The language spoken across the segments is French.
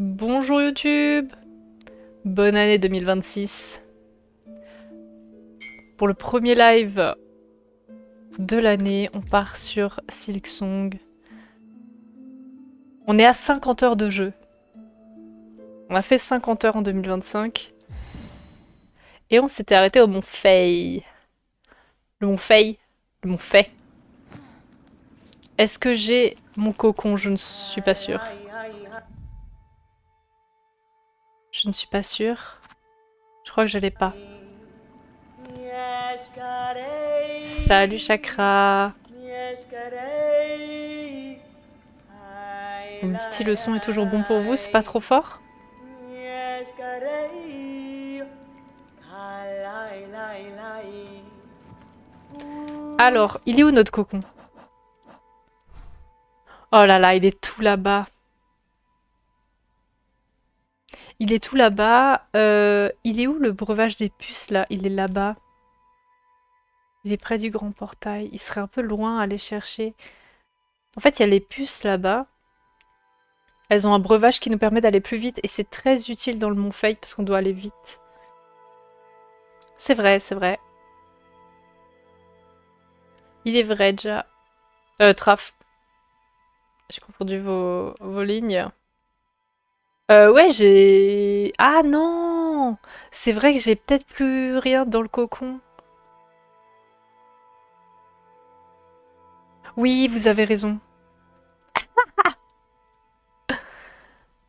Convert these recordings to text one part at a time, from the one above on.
Bonjour YouTube, bonne année 2026. Pour le premier live de l'année, on part sur Silksong. On est à 50 heures de jeu. On a fait 50 heures en 2025. Et on s'était arrêté au Mont Fei. Le Mont Fei. Le Mont Fei. Est-ce que j'ai mon cocon? Je ne suis pas sûre. Je ne suis pas sûre. Je crois que je l'ai pas. Salut Chakra. On me dit si le son est toujours bon pour vous, c'est pas trop fort? Alors, il est où notre cocon? Oh là là, il est tout là-bas. Il est tout là-bas. Il est où le breuvage des puces là? Il est là-bas. Il est près du grand portail. Il serait un peu loin à aller chercher. En fait, il y a les puces là-bas. Elles ont un breuvage qui nous permet d'aller plus vite et c'est très utile dans le Mont Fake parce qu'on doit aller vite. C'est vrai, c'est vrai. Il est vrai déjà. Traf. J'ai confondu vos lignes. Ouais, j'ai... Ah non! C'est vrai que j'ai peut-être plus rien dans le cocon. Oui, vous avez raison.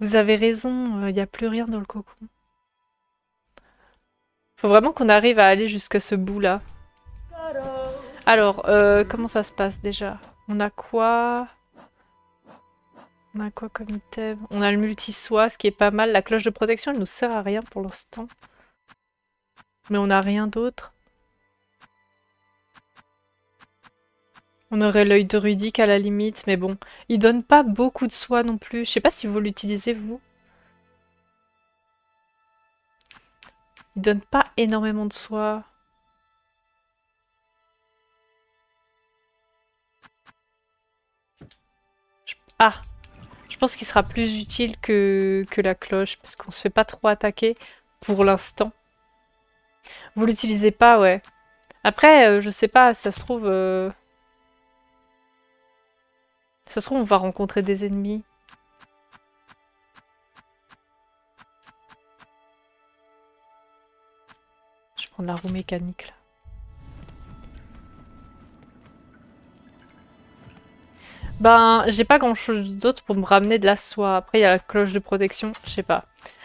Vous avez raison, il n'y a plus rien dans le cocon. Faut vraiment qu'on arrive à aller jusqu'à ce bout-là. Alors, comment ça se passe déjà? On a quoi? On a quoi comme item? On a le multi-soie, ce qui est pas mal. La cloche de protection, elle nous sert à rien pour l'instant. Mais on n'a rien d'autre. On aurait l'œil de Rudique à la limite, mais bon. Il donne pas beaucoup de soie non plus. Je sais pas si vous l'utilisez, vous. Il donne pas énormément de soie. Ah! Je pense qu'il sera plus utile que la cloche, parce qu'on se fait pas trop attaquer pour l'instant. Vous l'utilisez pas, ouais. Après, je sais pas, ça se trouve... Ça se trouve, on va rencontrer des ennemis. Je vais prendre la roue mécanique, là. Ben, j'ai pas grand-chose d'autre pour me ramener de la soie. Après, il y a la cloche de protection, je sais pas.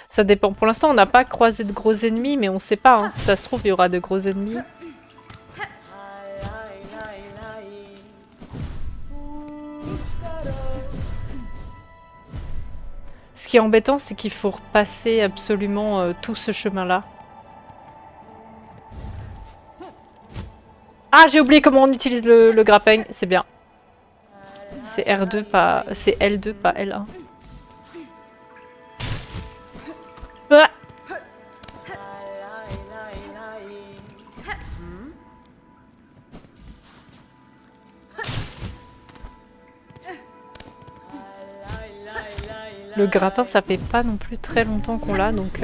Ça dépend. Pour l'instant, on n'a pas croisé de gros ennemis, mais on sait pas. Hein. Si ça se trouve, il y aura de gros ennemis. Ce qui est embêtant, c'est qu'il faut repasser absolument tout ce chemin-là. Ah, j'ai oublié comment on utilise le grappin. C'est bien. C'est R2, pas... C'est L2, pas L1. Ah! Le grappin, ça fait pas non plus très longtemps qu'on l'a, donc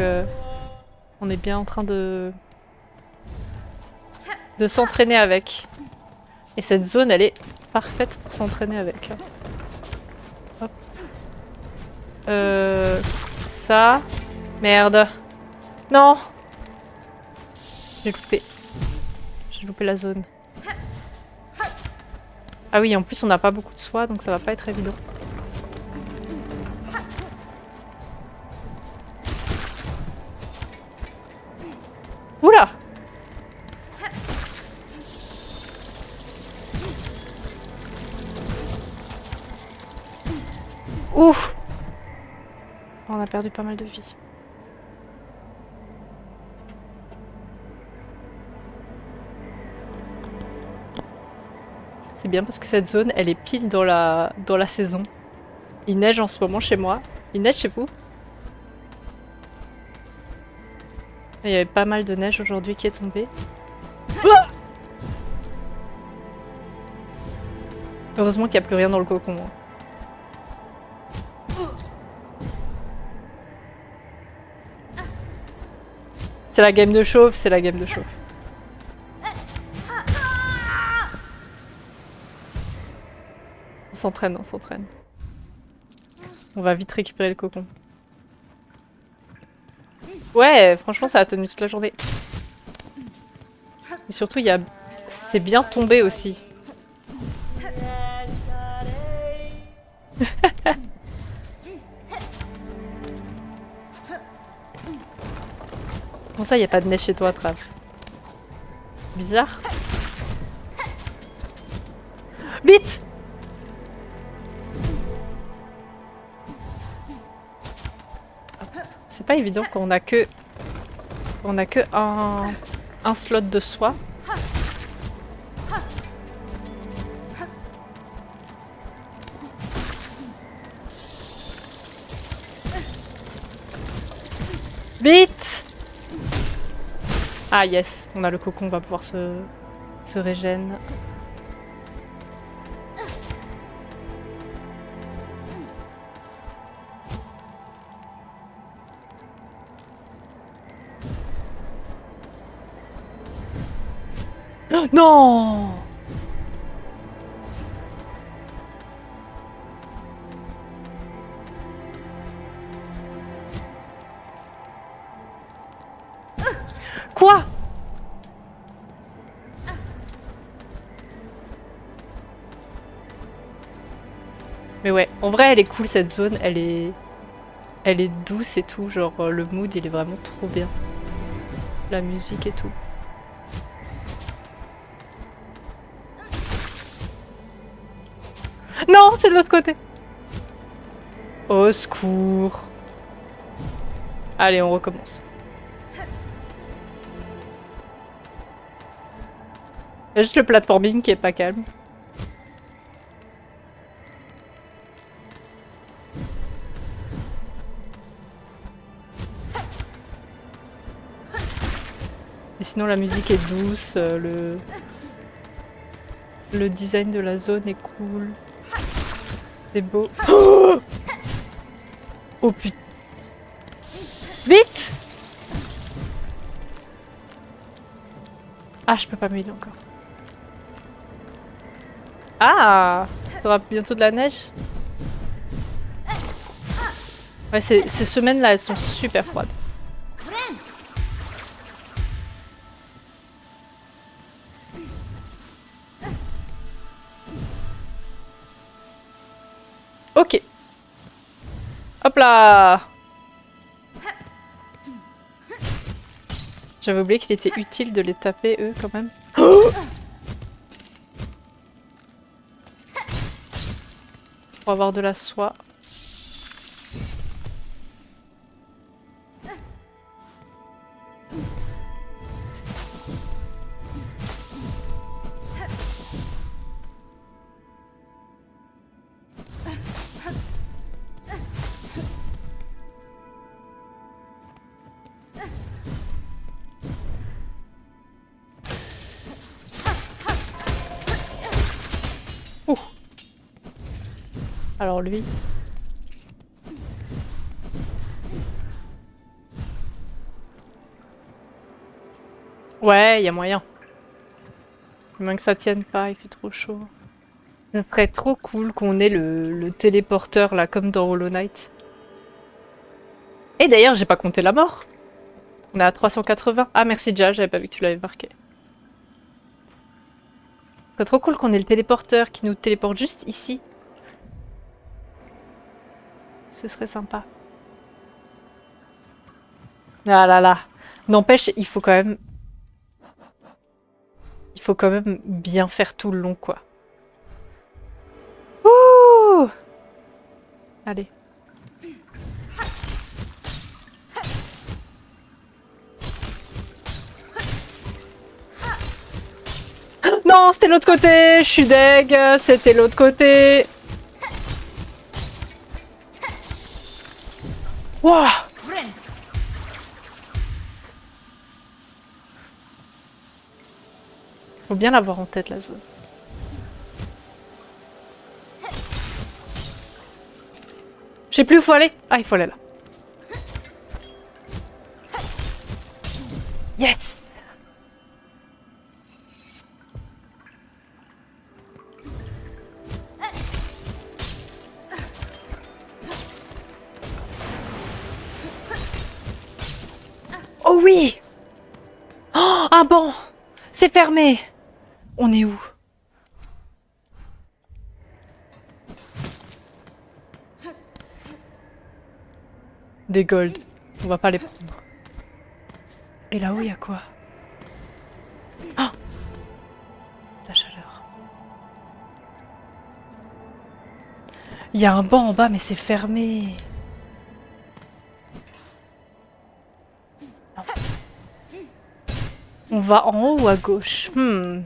on est bien en train de s'entraîner avec. Et cette zone, elle est parfaite pour s'entraîner avec. Hop. Ça... Merde. Non! J'ai loupé. J'ai loupé la zone. Ah oui, en plus, on n'a pas beaucoup de soie, donc ça va pas être évident. Oula! Ouf! On a perdu pas mal de vie. C'est bien parce que cette zone, elle est pile dans la saison. Il neige en ce moment chez moi. Il neige chez vous? Il y avait pas mal de neige aujourd'hui qui est tombée. Ah! Heureusement qu'il n'y a plus rien dans le cocon. Hein. C'est la game de chauve, c'est la game de chauve. On s'entraîne, on s'entraîne. On va vite récupérer le cocon. Ouais, franchement, ça a tenu toute la journée. Et surtout, il y a... c'est bien tombé aussi. Comment ça, il n'y a pas de neige chez toi, Trav? Bizarre. Vite! C'est pas évident quand on a que... On a que un slot de soie. Vite! Ah yes, on a le cocon, on va pouvoir se régène. Oh, non! Quoi? Mais ouais, en vrai elle est cool cette zone, elle est douce et tout, genre le mood il est vraiment trop bien. La musique et tout. Non, c'est de l'autre côté. Au secours. Allez, on recommence. Il y a juste le platforming qui est pas calme. Et sinon la musique est douce, le design de la zone est cool. C'est beau. Oh, oh putain. Vite! Ah, je peux pas m'aider encore. Ah! T'auras bientôt de la neige? Ouais, ces semaines-là, elles sont super froides. Ok. Hop là! J'avais oublié qu'il était utile de les taper, eux, quand même. Oh, pour avoir de la soie. Ouh. Alors lui... Ouais, il y a moyen. Moins que ça tienne pas, il fait trop chaud. Ça serait trop cool qu'on ait le téléporteur là, comme dans Hollow Knight. Et d'ailleurs, j'ai pas compté la mort. On est à 380. Ah merci déjà, j'avais pas vu que tu l'avais marqué. Ce serait trop cool qu'on ait le téléporteur qui nous téléporte juste ici. Ce serait sympa. Ah là là. N'empêche, il faut quand même... Il faut quand même bien faire tout le long, quoi. Ouh! Allez. Non, c'était l'autre côté! Je suis deg! C'était l'autre côté! Wouah! Faut bien l'avoir en tête, la zone. Je sais plus où faut aller. Ah, il faut aller là. Yes! Oh oui! Oh, un banc! C'est fermé! On est où? Des golds. On va pas les prendre. Et là-haut, il y a quoi? Oh! La chaleur. Il y a un banc en bas, mais c'est fermé. Non. On va en haut ou à gauche? En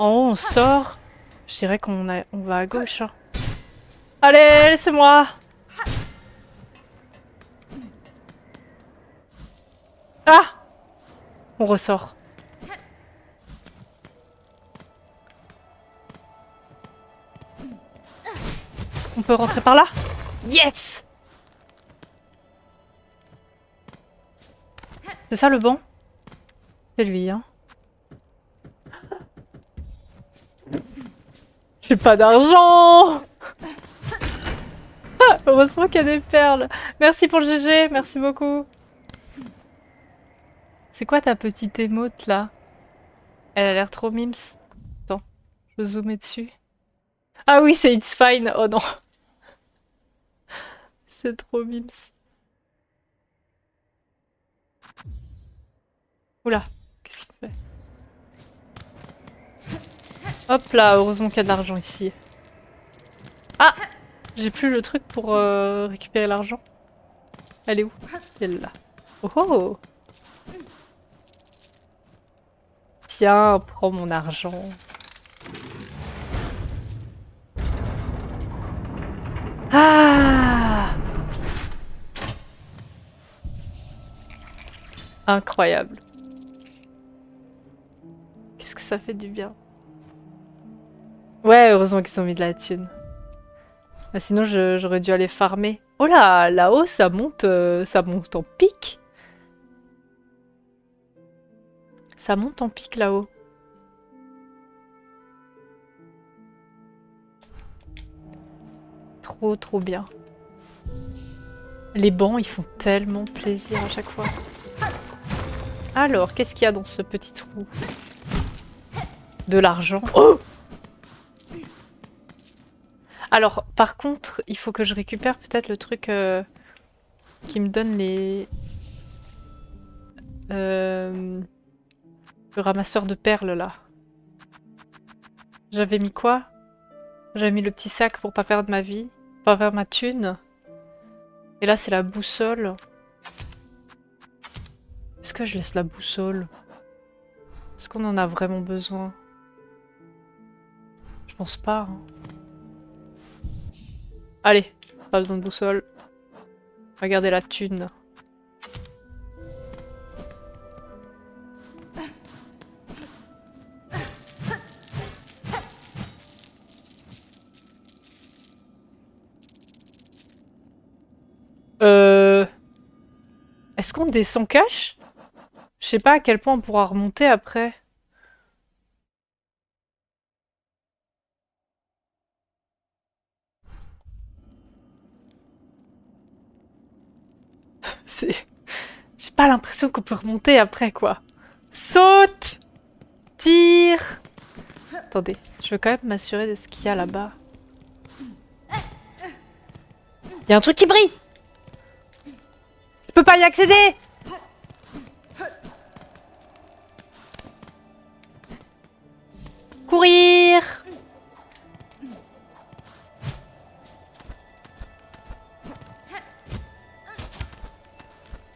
haut, on sort. Je dirais qu'on va à gauche. Hein. Allez, laissez-moi! Ah! On ressort. On peut rentrer par là? Yes! C'est ça le banc? C'est lui, hein. J'ai pas d'argent! Heureusement qu'il y a des perles. Merci pour le GG, merci beaucoup. C'est quoi ta petite émote là? Elle a l'air trop mimes. Attends, je vais zoomer dessus. Ah oui, c'est It's Fine. Oh non. C'est trop mimes. Oula, qu'est-ce qu'il fait? Hop là, heureusement qu'il y a de l'argent ici. Ah! J'ai plus le truc pour récupérer l'argent. Elle est où? Elle est là. Oh oh! Tiens, prends mon argent. Ah! Incroyable. Qu'est-ce que ça fait du bien. Ouais, heureusement qu'ils ont mis de la thune. Ah, sinon, j'aurais dû aller farmer. Oh là, là-haut, ça monte en pic. Ça monte en pic là-haut. Trop, trop bien. Les bancs, ils font tellement plaisir à chaque fois. Alors, qu'est-ce qu'il y a dans ce petit trou? De l'argent. Oh! Alors, par contre, il faut que je récupère peut-être le truc qui me donne les... le ramasseur de perles, là. J'avais mis quoi? J'avais mis le petit sac pour pas perdre ma vie. Pas perdre ma thune. Et là, c'est la boussole. Est-ce que je laisse la boussole? Est-ce qu'on en a vraiment besoin? Je pense pas. Hein. Allez, pas besoin de boussole. Regardez la thune. Est-ce qu'on descend cash? Je sais pas à quel point on pourra remonter après. C'est... J'ai pas l'impression qu'on peut remonter après, quoi. Saute! Tire! Attendez, je veux quand même m'assurer de ce qu'il y a là-bas. Il y a un truc qui brille! Je peux pas y accéder! Courir!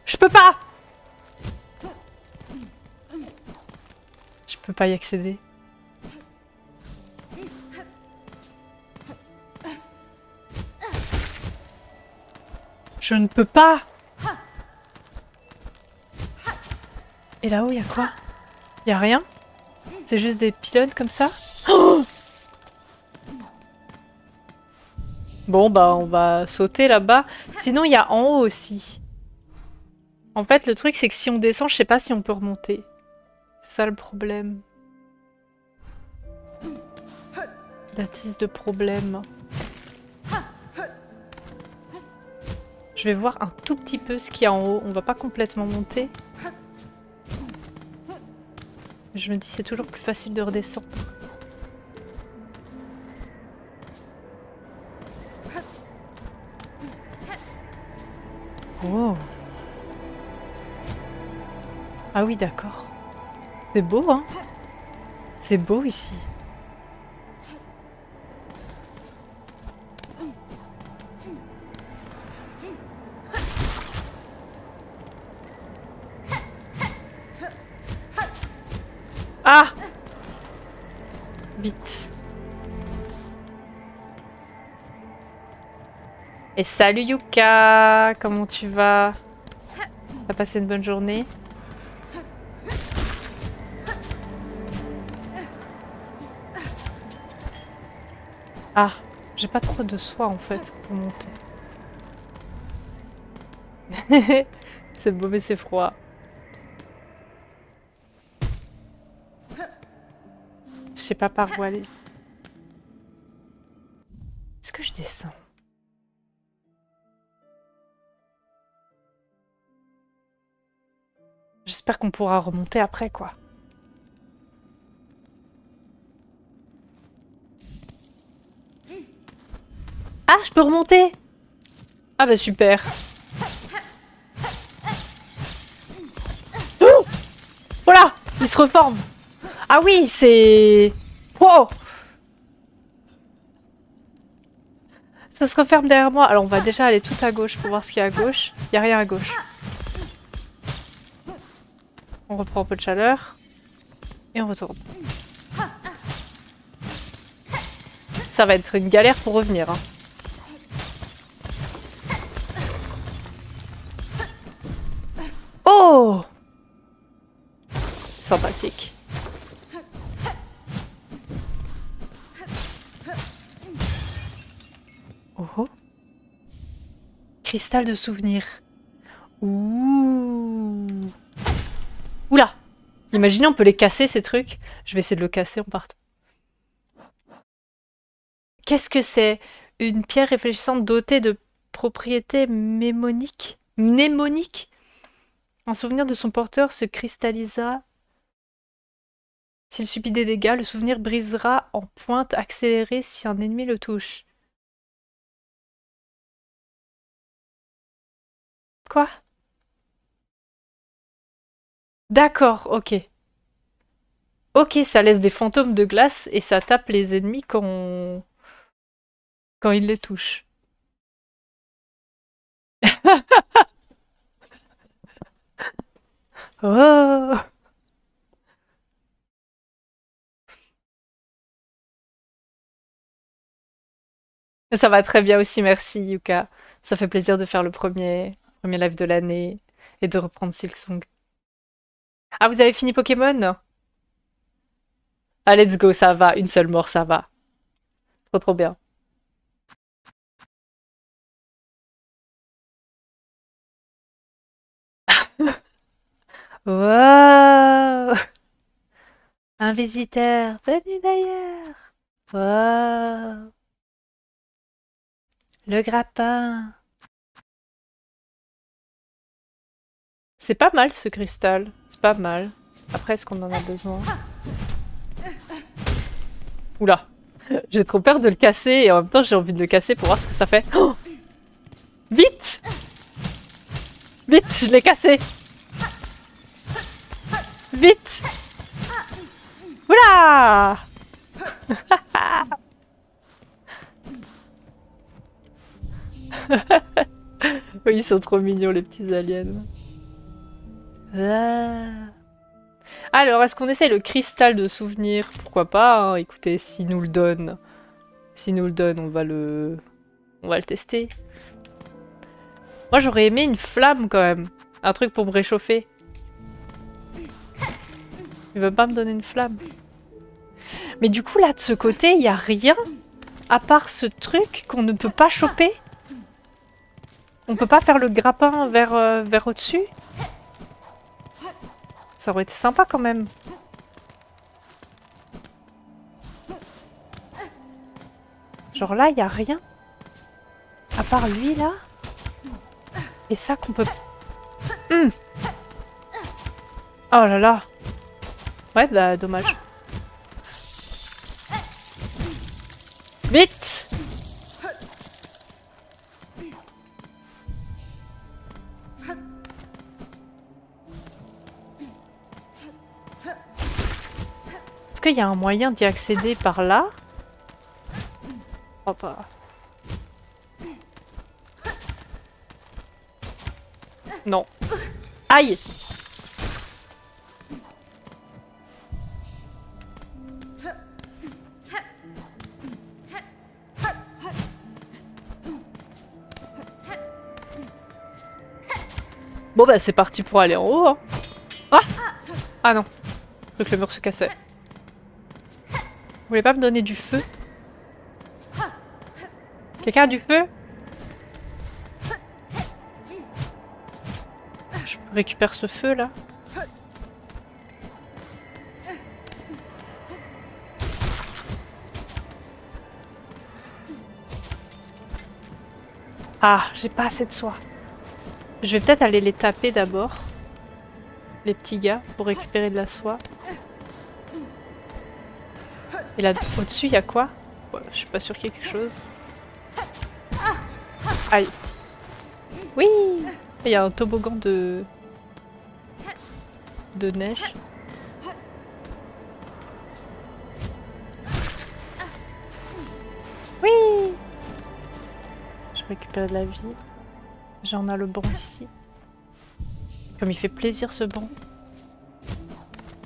Je peux pas! Je peux pas y accéder. Je ne peux pas! Et là-haut, il y a quoi? Il y a rien? C'est juste des pylônes comme ça? Oh! Bon, bah, on va sauter là-bas. Sinon, il y a en haut aussi. En fait, le truc, c'est que si on descend, je sais pas si on peut remonter. C'est ça le problème. La tisse de problème. Je vais voir un tout petit peu ce qu'il y a en haut. On va pas complètement monter. Je me dis c'est toujours plus facile de redescendre. Oh. Ah oui, d'accord. C'est beau, hein? C'est beau ici. Ah! Vite. Et salut Yuka! Comment tu vas? T'as passé une bonne journée? Ah, j'ai pas trop de soie en fait pour monter. C'est beau mais c'est froid. Je sais pas par où aller. Est-ce que je descends? J'espère qu'on pourra remonter après quoi. Ah, je peux remonter! Ah bah super! Oh! Voilà! Il se reforme! Ah oui, c'est... Wow! Ça se referme derrière moi. Alors on va déjà aller tout à gauche pour voir ce qu'il y a à gauche. Il n'y a rien à gauche. On reprend un peu de chaleur. Et on retourne. Ça va être une galère pour revenir. Hein. Oh! Sympathique. Oh oh. Cristal de souvenir. Ouh. Oula! Imaginez, on peut les casser ces trucs. Je vais essayer de le casser en partant. Qu'est-ce que c'est? Une pierre réfléchissante dotée de propriétés mnémoniques. Un souvenir de son porteur se cristallisa. S'il subit des dégâts, le souvenir brisera en pointe accélérée si un ennemi le touche. Quoi? D'accord, ok. Ok, ça laisse des fantômes de glace et ça tape les ennemis quand ils les touchent. Oh! Ça va très bien aussi, merci Yuka. Ça fait plaisir de faire le premier live de l'année et de reprendre Silksong. Ah, vous avez fini Pokémon? Ah, let's go, ça va. Une seule mort, ça va. Trop trop bien. Wow! Un visiteur venu d'ailleurs. Wow! Le grappin. C'est pas mal ce cristal. C'est pas mal. Après, est-ce qu'on en a besoin? Oula! J'ai trop peur de le casser et en même temps j'ai envie de le casser pour voir ce que ça fait. Oh, vite! Vite, je l'ai cassé! Vite! Oula! Oui, ils sont trop mignons les petits aliens. Ah. Alors, est-ce qu'on essaye le cristal de souvenir? Pourquoi pas, hein. Écoutez, s'il nous le donne, on va le tester. Moi, j'aurais aimé une flamme quand même, un truc pour me réchauffer. Il veut pas me donner une flamme. Mais du coup, là, de ce côté, il y a rien à part ce truc qu'on ne peut pas choper. On peut pas faire le grappin vers au-dessus. Ça aurait été sympa quand même. Genre là, il n'y a rien. À part lui, là. Et ça qu'on peut... Oh là là. Ouais, bah dommage. Vite! Est-ce qu'il y a un moyen d'y accéder par là? Je crois pas. Non. Aïe! Bon bah c'est parti pour aller en haut. Hein. Ah! Ah non. Je crois que le mur se cassait. Vous voulez pas me donner du feu? Quelqu'un a du feu? Je récupère ce feu là. Ah, j'ai pas assez de soie. Je vais peut-être aller les taper d'abord. Les petits gars, pour récupérer de la soie. Et là, au-dessus, il y a quoi? Ouais, je suis pas sûre qu'il y ait quelque chose. Aïe. Oui! Il y a un toboggan de neige. Oui! Je récupère de la vie. J'en ai le banc ici. Comme il fait plaisir ce banc.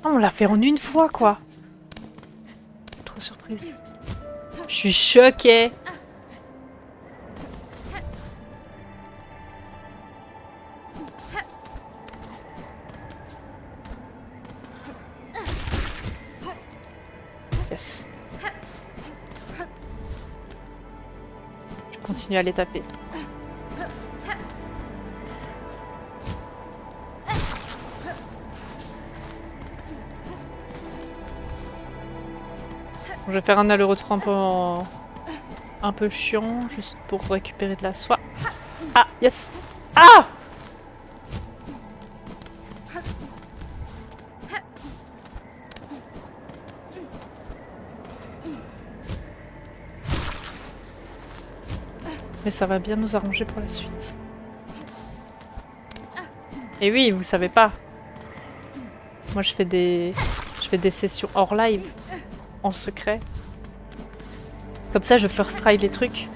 Oh, on l'a fait en une fois, quoi! Trop surprise. Je suis choquée! Yes. Je continue à les taper. Je vais faire un aller-retour un peu chiant, juste pour récupérer de la soie. Ah, yes! Ah! Mais ça va bien nous arranger pour la suite. Et oui, vous savez pas. Moi, je fais des sessions hors live, en secret. Comme ça, je first try les trucs.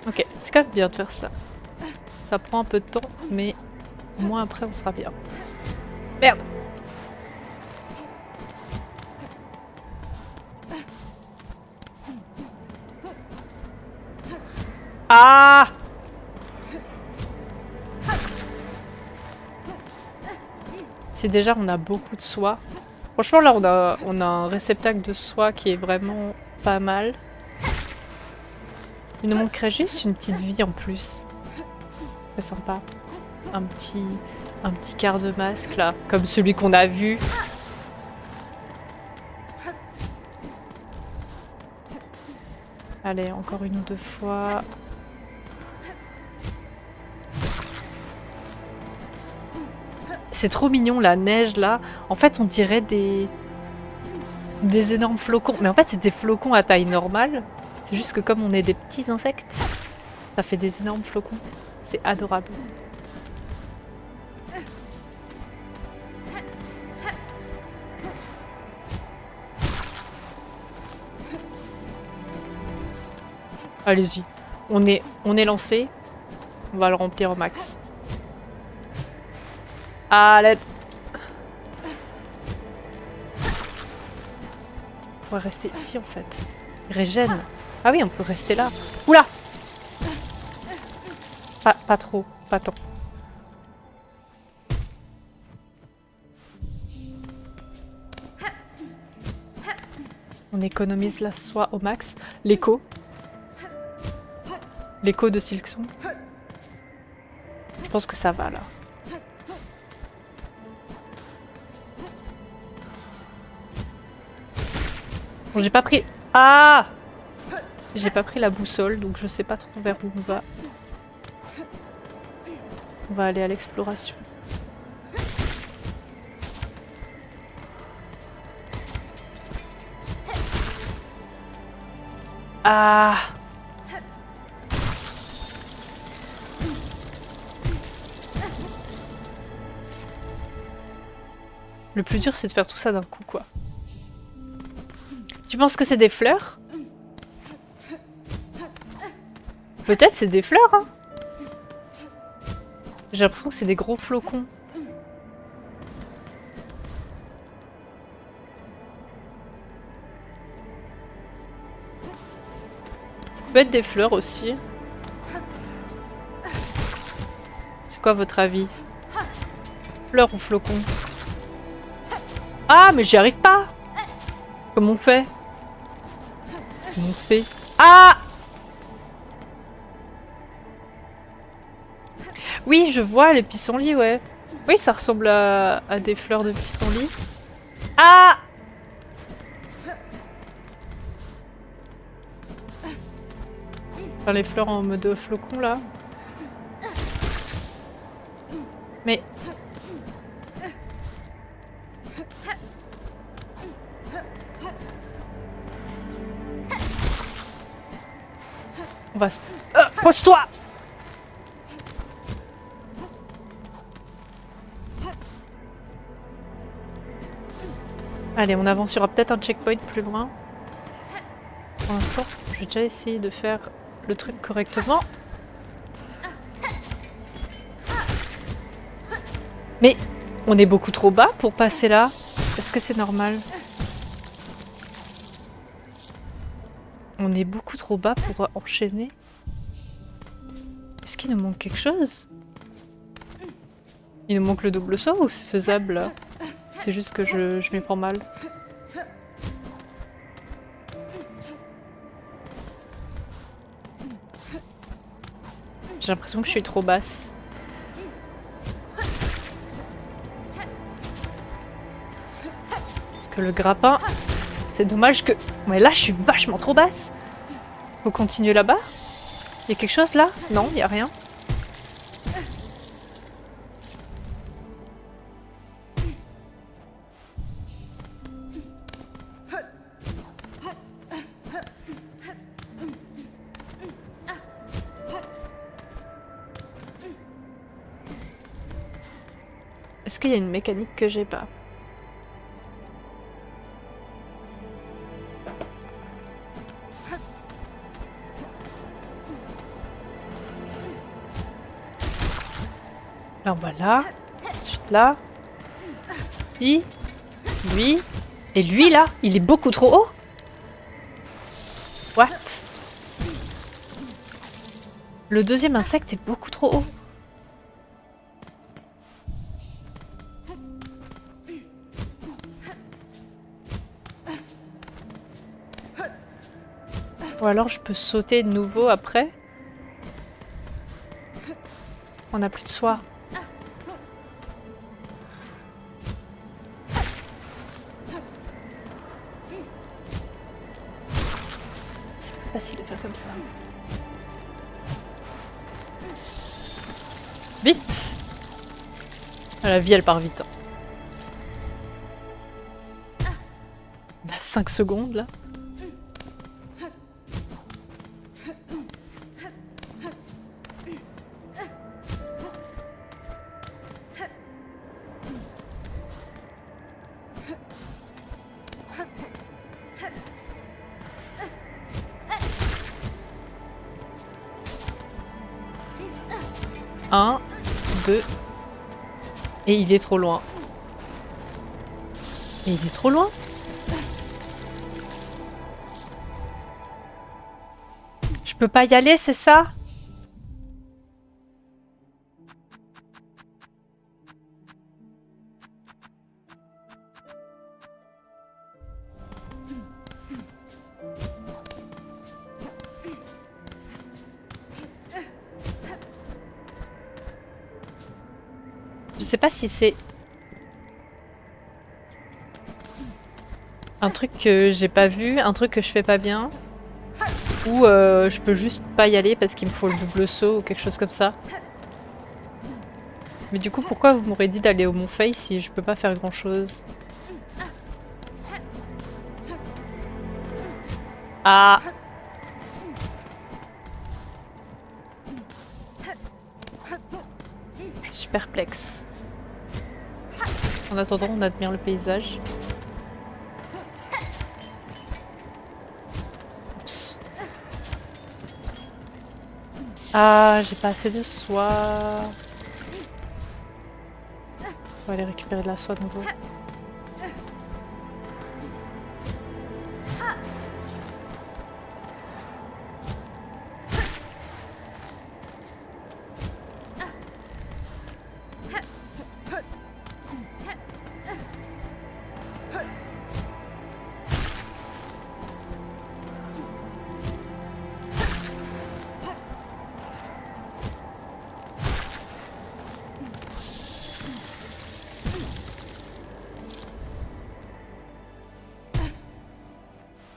Ok, c'est quand même bien de faire ça. Ça prend un peu de temps, mais au moins après, on sera bien. Merde! Ah! C'est déjà, on a beaucoup de soie. Franchement, là, on a un réceptacle de soie qui est vraiment pas mal. Il nous manquerait juste une petite vie en plus. C'est sympa. Un petit quart de masque, là. Comme celui qu'on a vu. Allez, encore une ou deux fois. C'est trop mignon, la neige, là. En fait, on dirait des énormes flocons. Mais en fait, c'est des flocons à taille normale. C'est juste que comme on est des petits insectes, ça fait des énormes flocons. C'est adorable. Allez-y. On est lancé. On va le remplir au max. Allez. On pourrait rester ici en fait. Régène. Ah oui, on peut rester là. Oula! Pas trop, pas tant. On économise la soie au max. L'écho. L'écho de Silksong. Je pense que ça va là. Bon, j'ai pas pris... Ah! J'ai pas pris la boussole, donc je sais pas trop vers où on va. On va aller à l'exploration. Ah! Le plus dur, c'est de faire tout ça d'un coup, quoi. Tu penses que c'est des fleurs? Peut-être c'est des fleurs, hein? J'ai l'impression que c'est des gros flocons. Ça peut être des fleurs aussi. C'est quoi votre avis? Fleurs ou flocons? Ah, mais j'y arrive pas! Comment on fait? Comment on fait? Ah! Oui, je vois les pissenlits, ouais. Oui, ça ressemble à des fleurs de pissenlit. Ah! Enfin, les fleurs en mode flocon, là. Mais... On va se... pose-toi! Allez, on avance. Il y aura peut-être un checkpoint plus loin. Pour l'instant, je vais déjà essayer de faire le truc correctement. Mais on est beaucoup trop bas pour passer là. Est-ce que c'est normal? On est beaucoup trop bas pour enchaîner. Est-ce qu'il nous manque quelque chose? Il nous manque le double saut ou c'est faisable là? C'est juste que je m'y prends mal. J'ai l'impression que je suis trop basse. Parce que le grappin, c'est dommage que... Mais là, je suis vachement trop basse. Faut continuer là-bas? Il y a quelque chose là? Non, il n'y a rien. Est-ce qu'il y a une mécanique que j'ai pas? Alors voilà. Ensuite là. Ici. Lui. Et lui là, il est beaucoup trop haut. What? Le deuxième insecte est beaucoup trop haut. Ou alors je peux sauter de nouveau après. On n'a plus de soie. C'est plus facile de faire comme ça. Vite! Ah, la vie elle part vite. Hein. On a 5 secondes là. Un, deux. Et il est trop loin. Et il est trop loin. Je peux pas y aller, c'est ça? sais pas si c'est un truc que j'ai pas vu, un truc que je fais pas bien, ou je peux juste pas y aller parce qu'il me faut le double saut ou quelque chose comme ça. Mais du coup, pourquoi vous m'aurez dit d'aller au Mont Fay si je peux pas faire grand chose? Ah! Je suis perplexe. En attendant, on admire le paysage. Oups. Ah, j'ai pas assez de soie. On va aller récupérer de la soie de nouveau.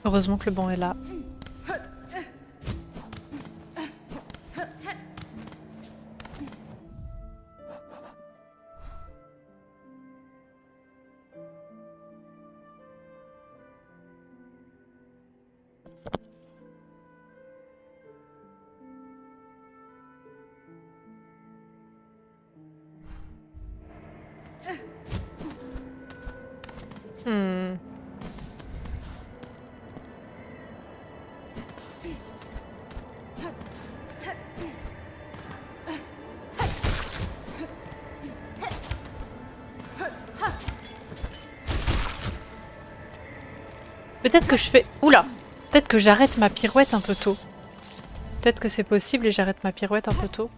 Heureusement que le banc est là. Hmm. Peut-être que je fais... Oula! Peut-être que j'arrête ma pirouette un peu tôt. Peut-être que c'est possible et j'arrête ma pirouette un peu tôt.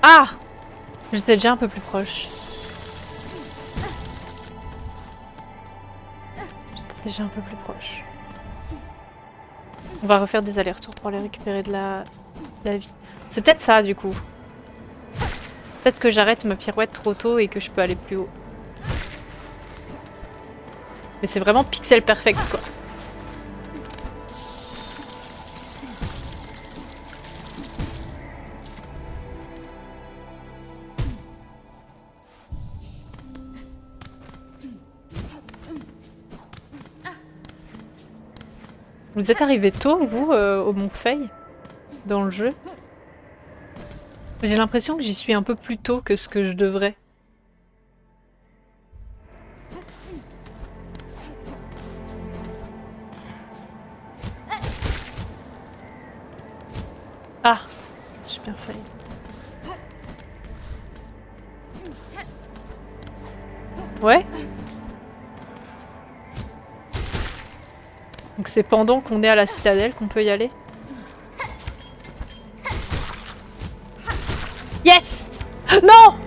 Ah! J'étais déjà un peu plus proche. J'étais déjà un peu plus proche. On va refaire des allers-retours pour aller récupérer de la vie. C'est peut-être ça, du coup. Peut-être que j'arrête ma pirouette trop tôt et que je peux aller plus haut. Mais c'est vraiment pixel perfect, quoi. Vous êtes arrivé tôt, vous, au Mont Fay, dans le jeu? J'ai l'impression que j'y suis un peu plus tôt que ce que je devrais. Ah! J'ai bien failli. Ouais? Donc c'est pendant qu'on est à la citadelle qu'on peut y aller? Yes! Non!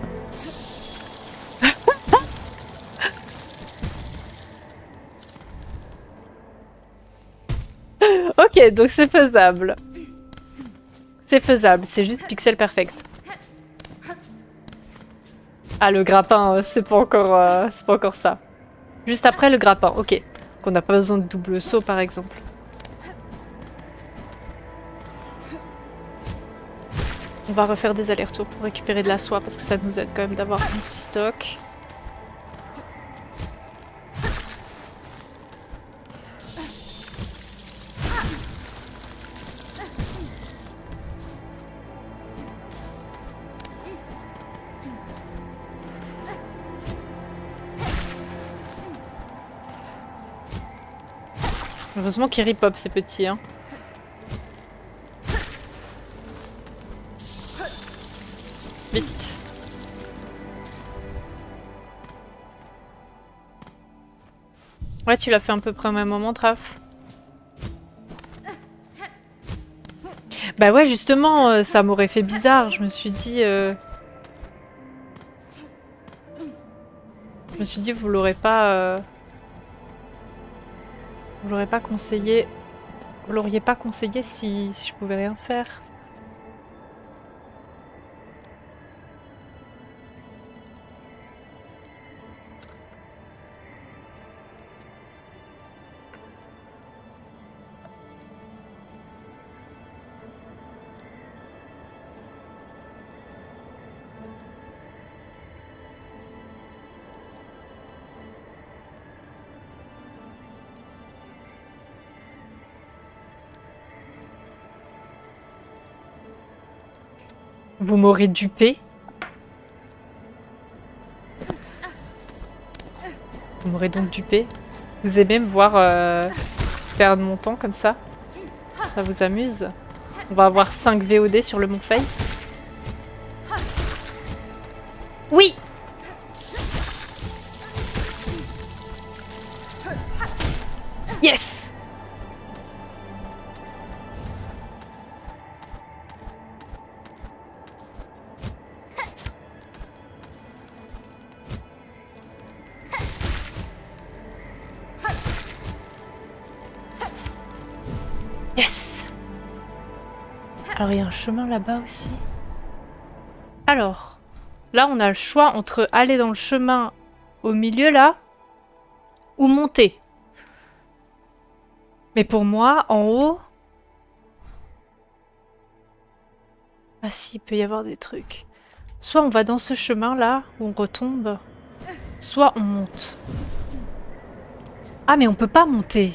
Ok, donc c'est faisable. C'est faisable, c'est juste pixel perfect. Ah, le grappin, c'est pas encore ça. Juste après le grappin, ok. Qu'on n'a pas besoin de double saut, par exemple. On va refaire des allers-retours pour récupérer de la soie, parce que ça nous aide quand même d'avoir un petit stock. Heureusement qu'il ripop ces petits, hein. Vite. Ouais, tu l'as fait à peu près au même moment, Traf. Bah ouais, justement, ça m'aurait fait bizarre. Je me suis dit... Je me suis dit, vous l'aurez pas... Vous l'aurez pas conseillé... Vous l'auriez pas conseillé si je pouvais rien faire. Vous m'aurez dupé. Vous m'aurez donc dupé. Vous aimez me voir perdre mon temps comme ça? Ça vous amuse? On va avoir 5 VOD sur le Mont Faye. Oui! Yes! Yes! Alors il y a un chemin là-bas aussi. Alors, là on a le choix entre aller dans le chemin au milieu là, ou monter. Mais pour moi, en haut... Ah si, il peut y avoir des trucs. Soit on va dans ce chemin là, où on retombe, soit on monte. Ah mais on peut pas monter.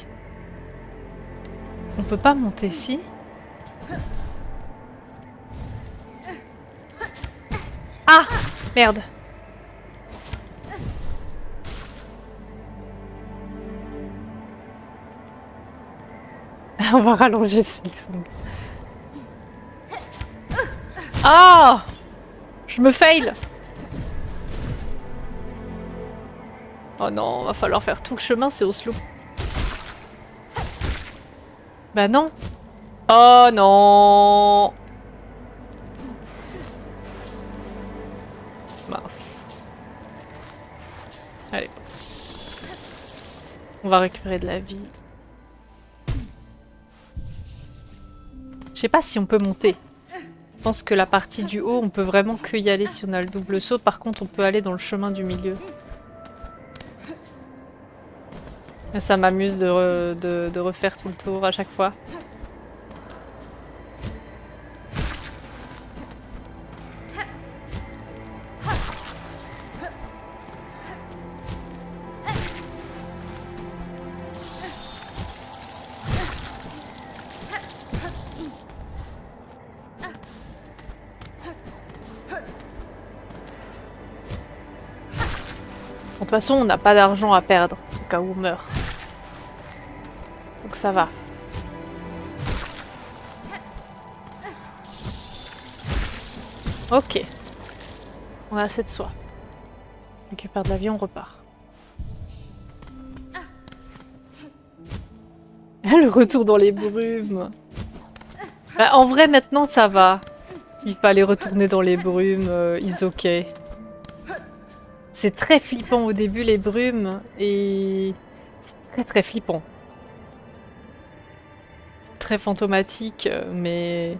On peut pas monter, si? Ah! Merde. On va rallonger ce Silksong. Ah! Je me fail! Oh non, va falloir faire tout le chemin, c'est Oslo. Bah non! Oh non! Mince. Allez. On va récupérer de la vie. Je sais pas si on peut monter. Je pense que la partie du haut, on peut vraiment que y aller si on a le double saut. Par contre, on peut aller dans le chemin du milieu. Et ça m'amuse de refaire tout le tour à chaque fois. De toute façon, on n'a pas d'argent à perdre, au cas où on meurt. Donc ça va. Ok. On a assez de soie. On récupère de la vie, on repart. Le retour dans les brumes. Bah, en vrai, maintenant, ça va. Il fallait retourner dans les brumes, is ok. C'est très flippant au début, les brumes, et c'est très très flippant. C'est très fantomatique, mais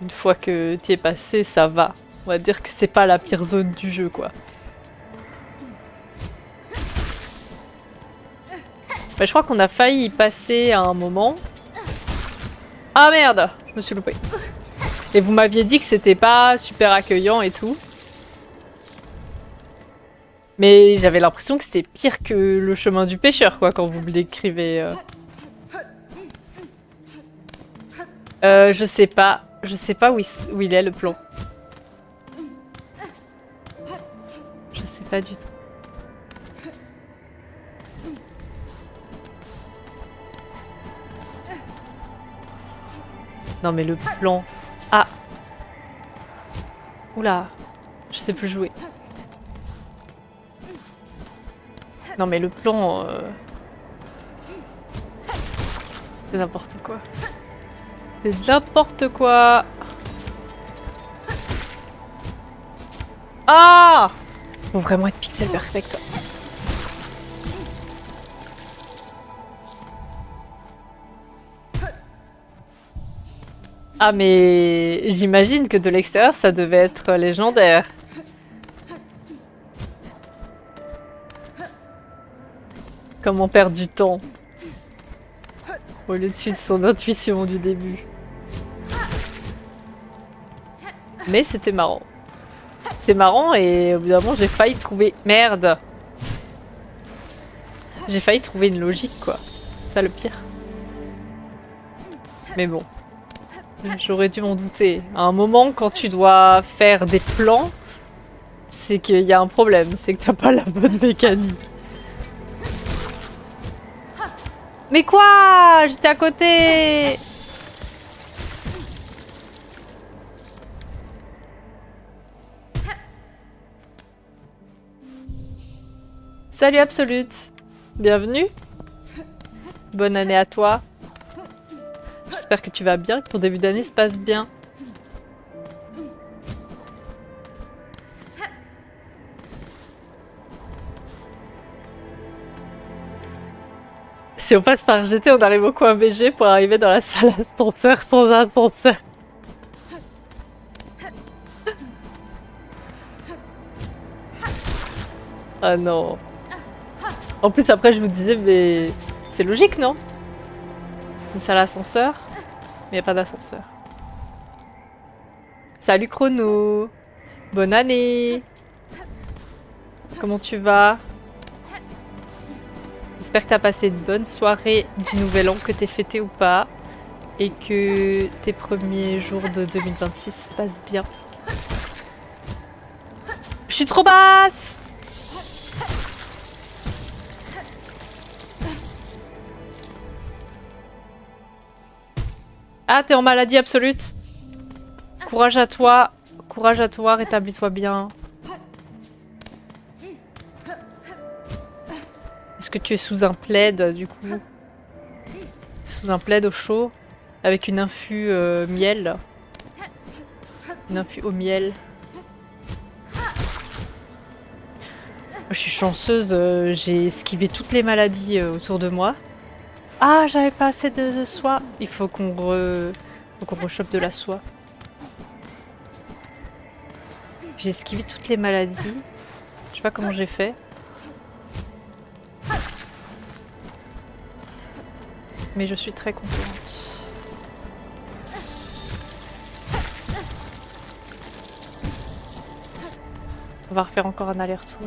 une fois que t'y es passé, ça va. On va dire que c'est pas la pire zone du jeu, quoi. Bah, je crois qu'on a failli y passer à un moment. Ah merde! Je me suis loupée. Et vous m'aviez dit que c'était pas super accueillant et tout. Mais j'avais l'impression que c'était pire que le chemin du pêcheur, quoi, quand vous me l'écrivez. Je sais pas. Je sais pas où il est, le plan. Je sais pas du tout. Non mais le plan... Ah! Oula! Je sais plus jouer. Non mais le plan... C'est n'importe quoi. C'est n'importe quoi. Ah! Faut vraiment être pixel perfect. Ah mais j'imagine que de l'extérieur ça devait être légendaire. Comment perdre du temps au lieu de suivre son intuition du début. Mais c'était marrant. C'était marrant et au bout d'un moment j'ai failli trouver... Merde! J'ai failli trouver une logique quoi. C'est ça le pire. Mais bon. J'aurais dû m'en douter. À un moment quand tu dois faire des plans, c'est qu'il y a un problème. C'est que t'as pas la bonne mécanique. Mais quoi? J'étais à côté! Salut Absolute! Bienvenue! Bonne année à toi! J'espère que tu vas bien, que ton début d'année se passe bien. Si on passe par GT, on arrive au coin BG pour arriver dans la salle ascenseur sans ascenseur. Ah non. En plus après je me disais mais c'est logique non? Une salle ascenseur, mais il n'y a pas d'ascenseur. Salut Chrono! Bonne année! Comment tu vas? J'espère que t'as passé une bonne soirée du Nouvel An, que t'es fêté ou pas, et que tes premiers jours de 2026 se passent bien. Je suis trop basse! Ah, t'es en maladie absolute? Courage à toi, rétablis-toi bien. Est-ce que tu es sous un plaid du coup? Sous un plaid au chaud? Avec une infu miel? Une infu au miel? Je suis chanceuse, j'ai esquivé toutes les maladies autour de moi. Ah, j'avais pas assez de soie. Il faut qu'on rechoppe de la soie. J'ai esquivé toutes les maladies. Je sais pas comment j'ai fait. Mais je suis très contente. On va refaire encore un aller-retour.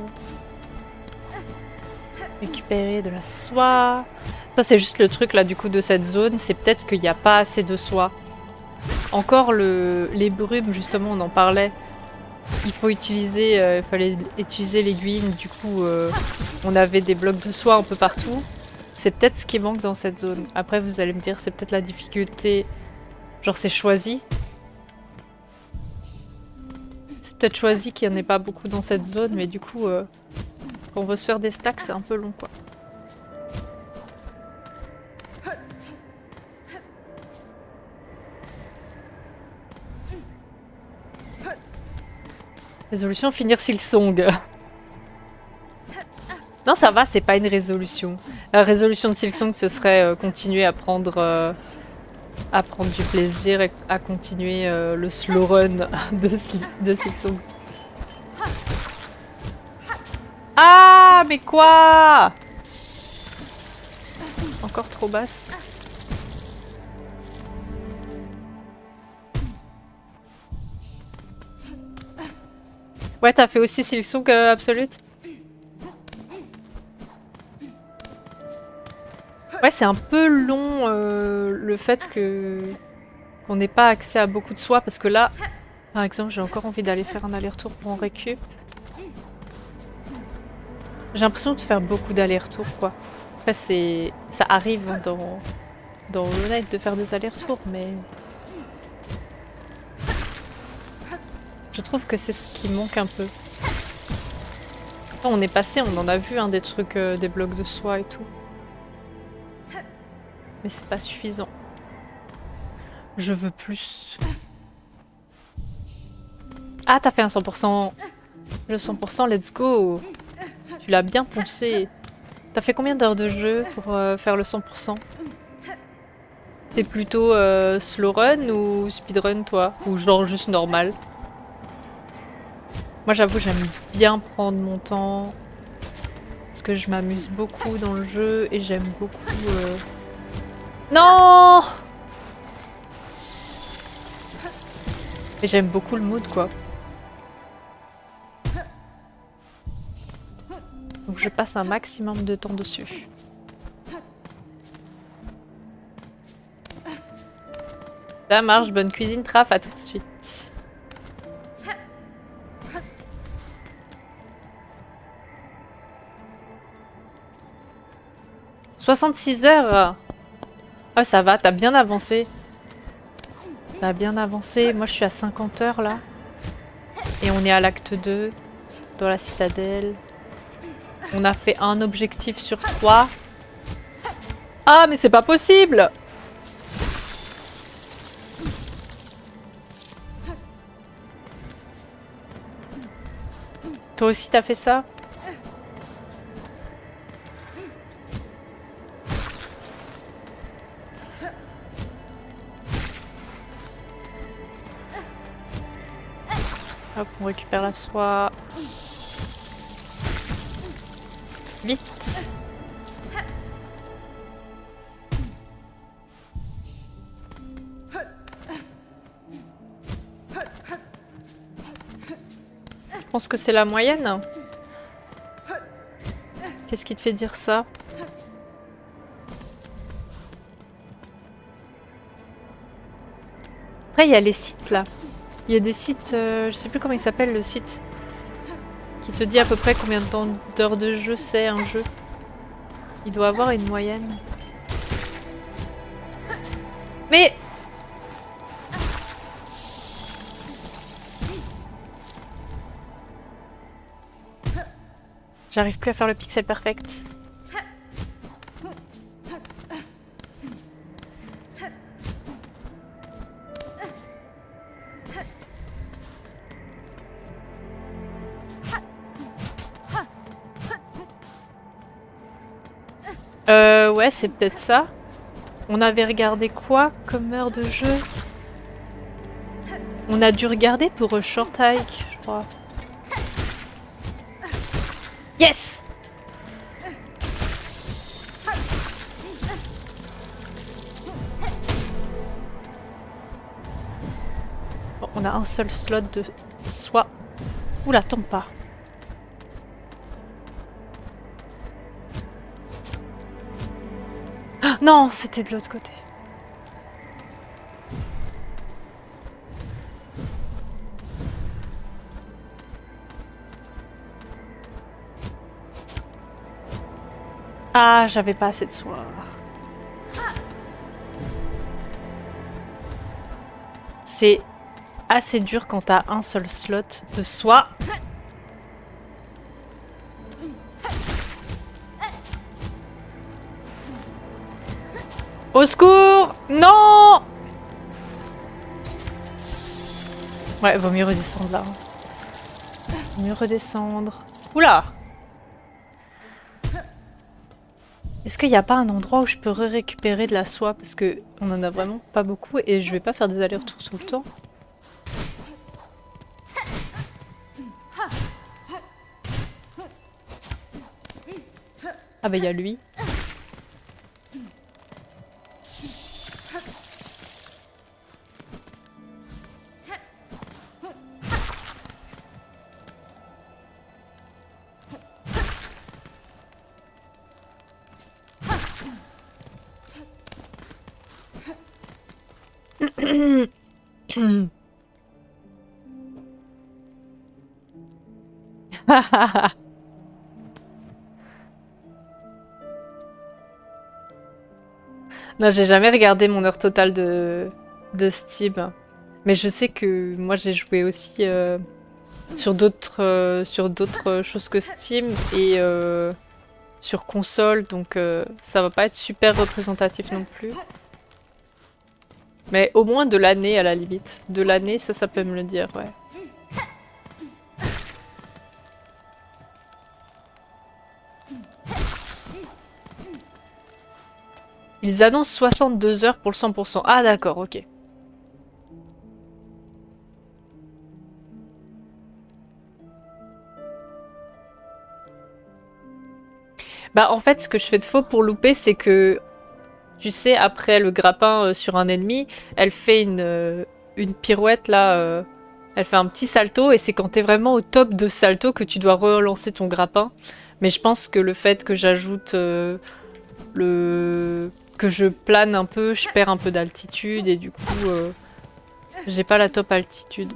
Récupérer de la soie. Ça c'est juste le truc là du coup de cette zone. C'est peut-être qu'il n'y a pas assez de soie. Encore les brumes justement on en parlait. Il fallait utiliser l'aiguille. Du coup on avait des blocs de soie un peu partout. C'est peut-être ce qui manque dans cette zone. Après vous allez me dire c'est peut-être la difficulté. Genre c'est choisi. C'est peut-être choisi qu'il n'y en ait pas beaucoup dans cette zone. Mais du coup quand on veut se faire des stacks c'est un peu long quoi. Résolution, finir Silksong. Non, ça va, c'est pas une résolution. La résolution de Silksong, ce serait continuer à prendre du plaisir et à continuer le slow run de Silksong. Ah, mais quoi? Encore trop basse. Ouais, t'as fait aussi Silksong Absolute? Ouais, c'est un peu long le fait qu'on n'ait pas accès à beaucoup de soie parce que là, par exemple, j'ai encore envie d'aller faire un aller-retour pour en récup. J'ai l'impression de faire beaucoup d'allers-retours quoi. Après ça arrive hein, dans Hollow Knight de faire des allers-retours mais je trouve que c'est ce qui manque un peu. Quand on est passé, on en a vu hein, des trucs, des blocs de soie et tout. Mais c'est pas suffisant. Je veux plus. Ah, t'as fait un 100%. Le 100%, let's go. Tu l'as bien poncé. T'as fait combien d'heures de jeu pour faire le 100%? T'es plutôt slow run ou speedrun, toi? Ou genre juste normal? Moi, j'avoue, j'aime bien prendre mon temps. Parce que je m'amuse beaucoup dans le jeu et j'aime beaucoup... Non! Et j'aime beaucoup le mood, quoi. Donc je passe un maximum de temps dessus. Ça marche, bonne cuisine, Traf, à tout de suite. « 66 heures. Ah, ça va, t'as bien avancé. T'as bien avancé. Moi, je suis à 50 heures, là. Et on est à l'acte 2, dans la citadelle. On a fait un objectif sur 3. Ah, mais c'est pas possible! Toi aussi, t'as fait ça? Hop, on récupère la soie. Vite! Je pense que c'est la moyenne. Qu'est-ce qui te fait dire ça? Après, il y a les sites, là. Il y a des sites, je sais plus comment il s'appelle le site, qui te dit à peu près combien de temps d'heures de jeu c'est un jeu. Il doit avoir une moyenne. Mais... J'arrive plus à faire le pixel perfect. Ouais, c'est peut-être ça. On avait regardé quoi comme heure de jeu? On a dû regarder pour Short Hike, je crois. Yes! Bon, on a un seul slot de soie. Oula, tombe pas. Ah, non, c'était de l'autre côté. Ah, j'avais pas assez de soie. C'est assez dur quand t'as un seul slot de soie. Au secours! Non! Ouais, vaut mieux redescendre là. Vaut mieux redescendre. Oula! Est-ce qu'il n'y a pas un endroit où je peux récupérer de la soie? Parce que on en a vraiment pas beaucoup et je vais pas faire des allers-retours tout le temps. Ah bah il y a lui. Non, j'ai jamais regardé mon heure totale de Steam. Mais je sais que moi j'ai joué aussi sur d'autres choses que Steam et sur console, donc ça va pas être super représentatif non plus. Mais au moins de l'année à la limite. De l'année, ça peut me le dire, ouais. Ils annoncent 62 heures pour le 100%. Ah d'accord, ok. Bah en fait, ce que je fais de faux pour louper, c'est que, tu sais, après le grappin sur un ennemi, elle fait une pirouette là, elle fait un petit salto et c'est quand t'es vraiment au top de salto que tu dois relancer ton grappin. Mais je pense que le fait que j'ajoute que je plane un peu, je perds un peu d'altitude et du coup, j'ai pas la top altitude.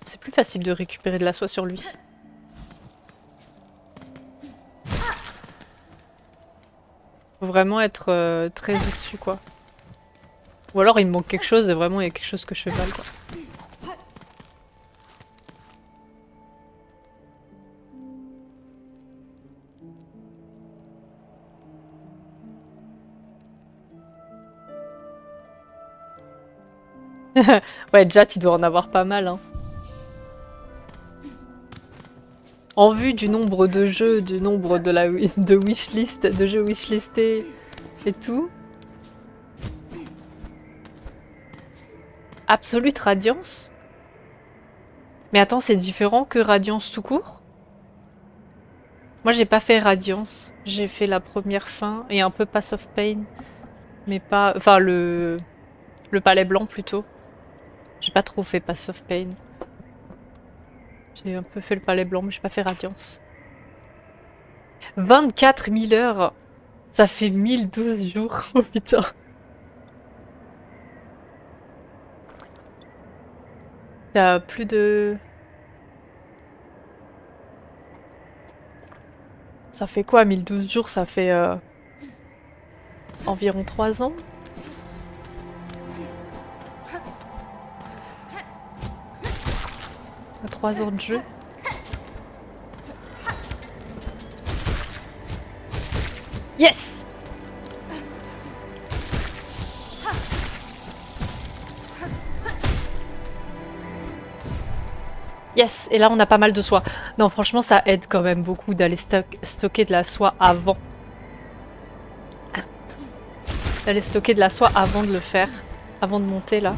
C'est plus facile de récupérer de la soie sur lui. Faut vraiment être très au-dessus, quoi. Ou alors il me manque quelque chose et vraiment il y a quelque chose que je fais mal, quoi. Ouais, déjà tu dois en avoir pas mal, hein. En vue du nombre de jeux, du nombre de wishlist, de jeux wishlistés et tout. Absolute Radiance? Mais attends, c'est différent que Radiance tout court? Moi j'ai pas fait Radiance, j'ai fait la première fin et un peu Pass of Pain. Mais pas... Enfin le palais blanc plutôt. J'ai pas trop fait Pass of Pain. J'ai un peu fait le palais blanc mais j'ai pas fait Radiance. 24 000 heures. Ça fait 1012 jours. Oh putain. T'as plus de... Ça fait quoi 1012 jours? Ça fait environ 3 ans? 3 ans de jeu. Yes! Yes! Et là, on a pas mal de soie. Non, franchement, ça aide quand même beaucoup d'aller stocker de la soie avant. D'aller stocker de la soie avant de le faire. Avant de monter, là.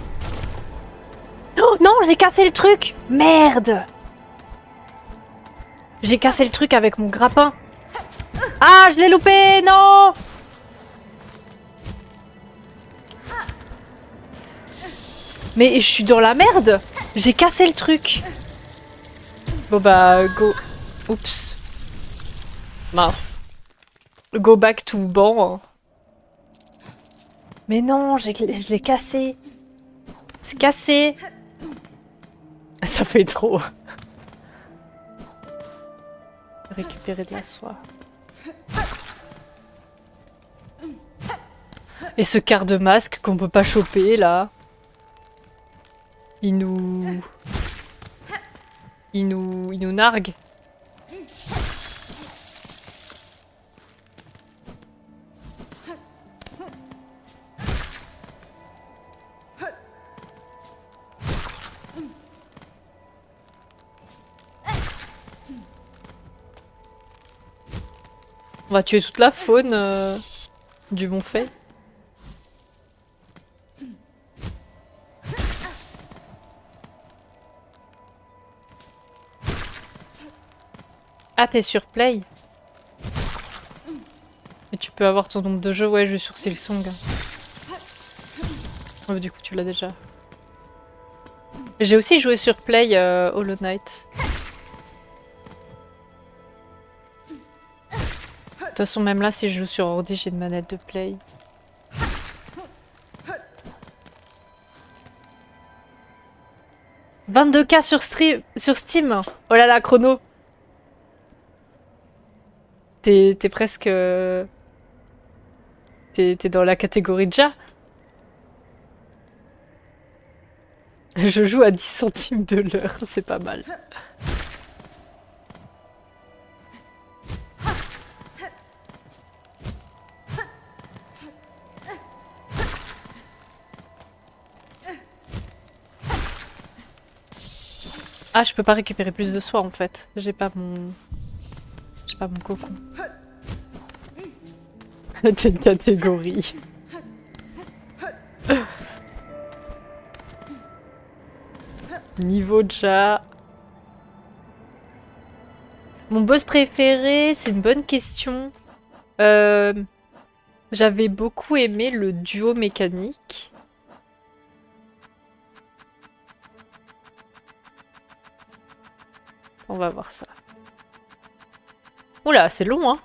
Oh non, j'ai cassé le truc! Merde! J'ai cassé le truc avec mon grappin. Ah, je l'ai loupé! Non! Mais je suis dans la merde! J'ai cassé le truc! Bon bah, go. Oups. Mince. Go back to banc. Mais non, je l'ai cassé. C'est cassé. Ça fait trop. Récupérer de la soie. Et ce quart de masque qu'on peut pas choper là. Il nous nargue. On va tuer toute la faune du Mont Fay. Ah, t'es sur Play. Et tu peux avoir ton nombre de jeux, ouais, je suis sur Silksong. Oh, du coup, tu l'as déjà. J'ai aussi joué sur Play Hollow Knight. De toute façon, même là, si je joue sur ordi, j'ai une manette de Play. « 22K sur Steam. Oh là là, chrono. T'es presque... T'es dans la catégorie déjà. Je joue à 10 centimes de l'heure, c'est pas mal. Ah, je peux pas récupérer plus de soie en fait. J'ai pas mon cocon. T'es une catégorie. Niveau déjà. Mon boss préféré, c'est une bonne question. J'avais beaucoup aimé le duo mécanique. On va voir ça. Oula, c'est long, hein.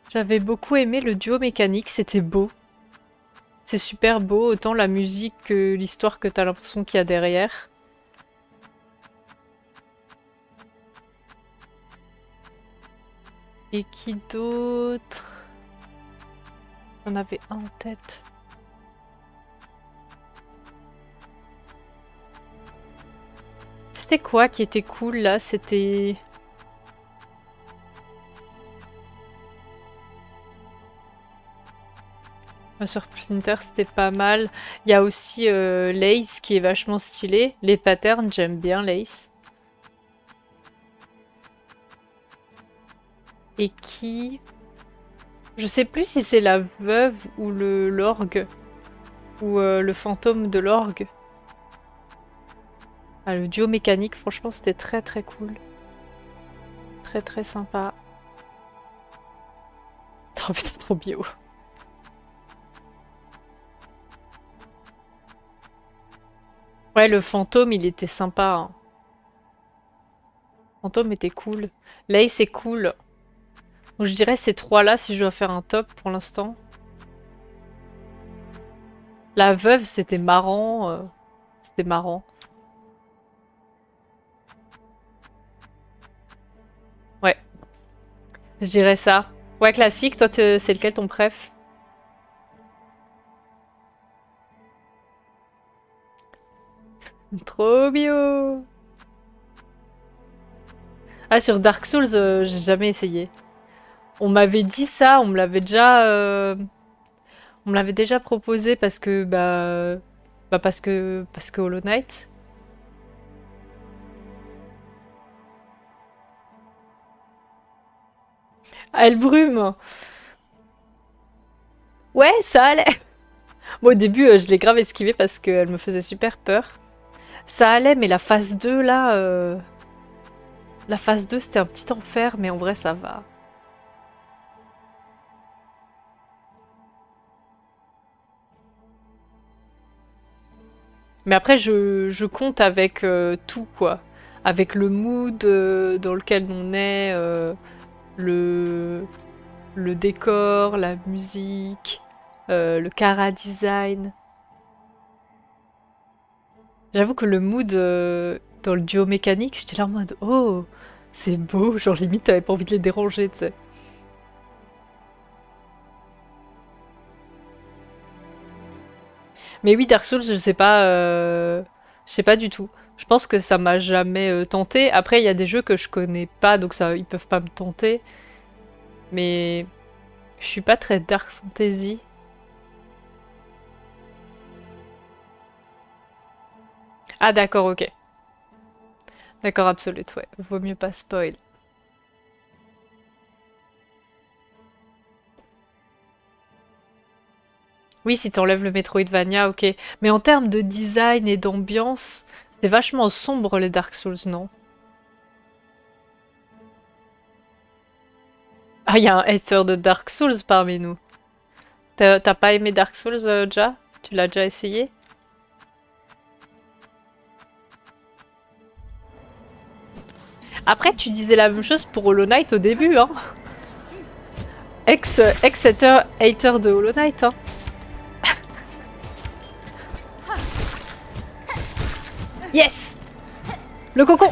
J'avais beaucoup aimé le duo mécanique, c'était beau. C'est super beau, autant la musique que l'histoire que t'as l'impression qu'il y a derrière. Et qui d'autre? J'en avais un en tête. C'était quoi qui était cool là? C'était... Sur Splinter, c'était pas mal. Il y a aussi Lace qui est vachement stylé. Les patterns, j'aime bien Lace. Et qui... Je sais plus si c'est la veuve ou l'orgue. Ou le fantôme de l'orgue. Ah, le duo mécanique, franchement, c'était très très cool. Très très sympa. Oh putain, trop bio. Ouais, le fantôme, il était sympa. Hein. Le fantôme était cool. Lace c'est cool. Donc je dirais ces trois-là si je dois faire un top pour l'instant. La veuve, c'était marrant. C'était marrant. Ouais, je dirais ça. Ouais, classique. Toi, c'est lequel ton préf? Trop bio. Ah, sur Dark Souls, j'ai jamais essayé. On m'avait dit ça, on me l'avait déjà proposé parce que parce que Hollow Knight. Ah, elle brume. Ouais, ça allait. Bon, au début, je l'ai grave esquivé parce qu'elle me faisait super peur. Ça allait, mais la phase 2 là, la phase 2 c'était un petit enfer, mais en vrai ça va. Mais après, je compte avec tout, quoi. Avec le mood dans lequel on est, le, le décor, la musique, le chara design. J'avoue que le mood dans le duo mécanique, j'étais là en mode oh, c'est beau, genre limite t'avais pas envie de les déranger, tu sais. Mais oui, Dark Souls, je sais pas du tout. Je pense que ça m'a jamais tenté. Après, il y a des jeux que je connais pas, donc ça, ils peuvent pas me tenter. Mais je suis pas très Dark Fantasy. Ah d'accord, ok. D'accord, absolute, ouais. Vaut mieux pas spoil. Oui, si t'enlèves le Metroidvania, ok. Mais en termes de design et d'ambiance, c'est vachement sombre les Dark Souls, non? Ah, il y a un hater de Dark Souls parmi nous. T'as pas aimé Dark Souls, déjà? Tu l'as déjà essayé? Après, tu disais la même chose pour Hollow Knight au début, hein. Ex-hater de Hollow Knight, hein. Yes! Le cocon!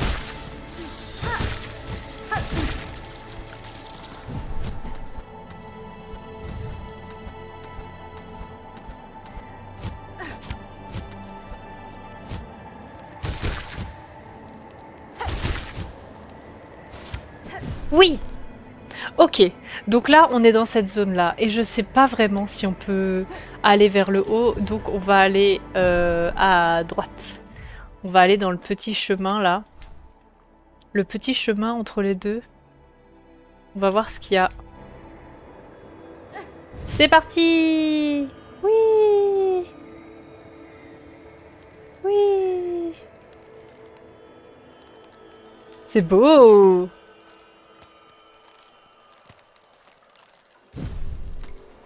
Oui! Ok, donc là on est dans cette zone là et je sais pas vraiment si on peut aller vers le haut, donc on va aller à droite. On va aller dans le petit chemin là. Le petit chemin entre les deux. On va voir ce qu'il y a. C'est parti! Oui! Oui! C'est beau!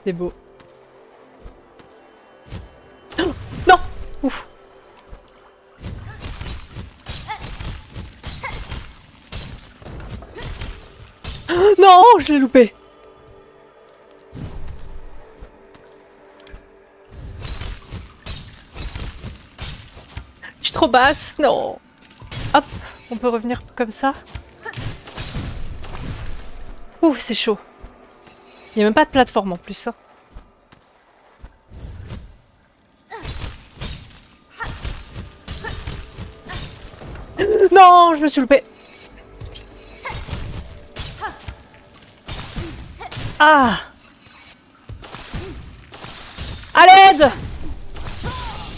C'est beau. Non! Ouf! Non! Je l'ai loupé! Je suis trop basse! Non! Hop! On peut revenir comme ça? Ouh, c'est chaud. Il n'y a même pas de plateforme en plus. Hein. Non, je me suis loupé. Ah! À l'aide!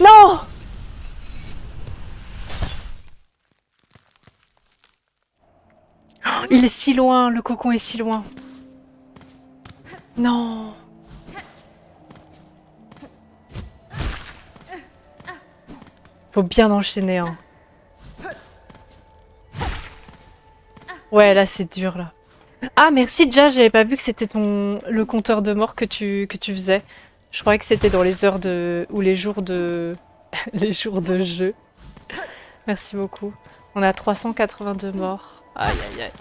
Non! Il est si loin, le cocon est si loin. Non. Faut bien enchaîner, hein. Ouais, là c'est dur là. Ah merci déjà, j'avais pas vu que c'était le compteur de mort que tu faisais. Je croyais que c'était dans les heures de ou les jours de les jours de jeu. Merci beaucoup. On a 382 morts. Aïe aïe aïe.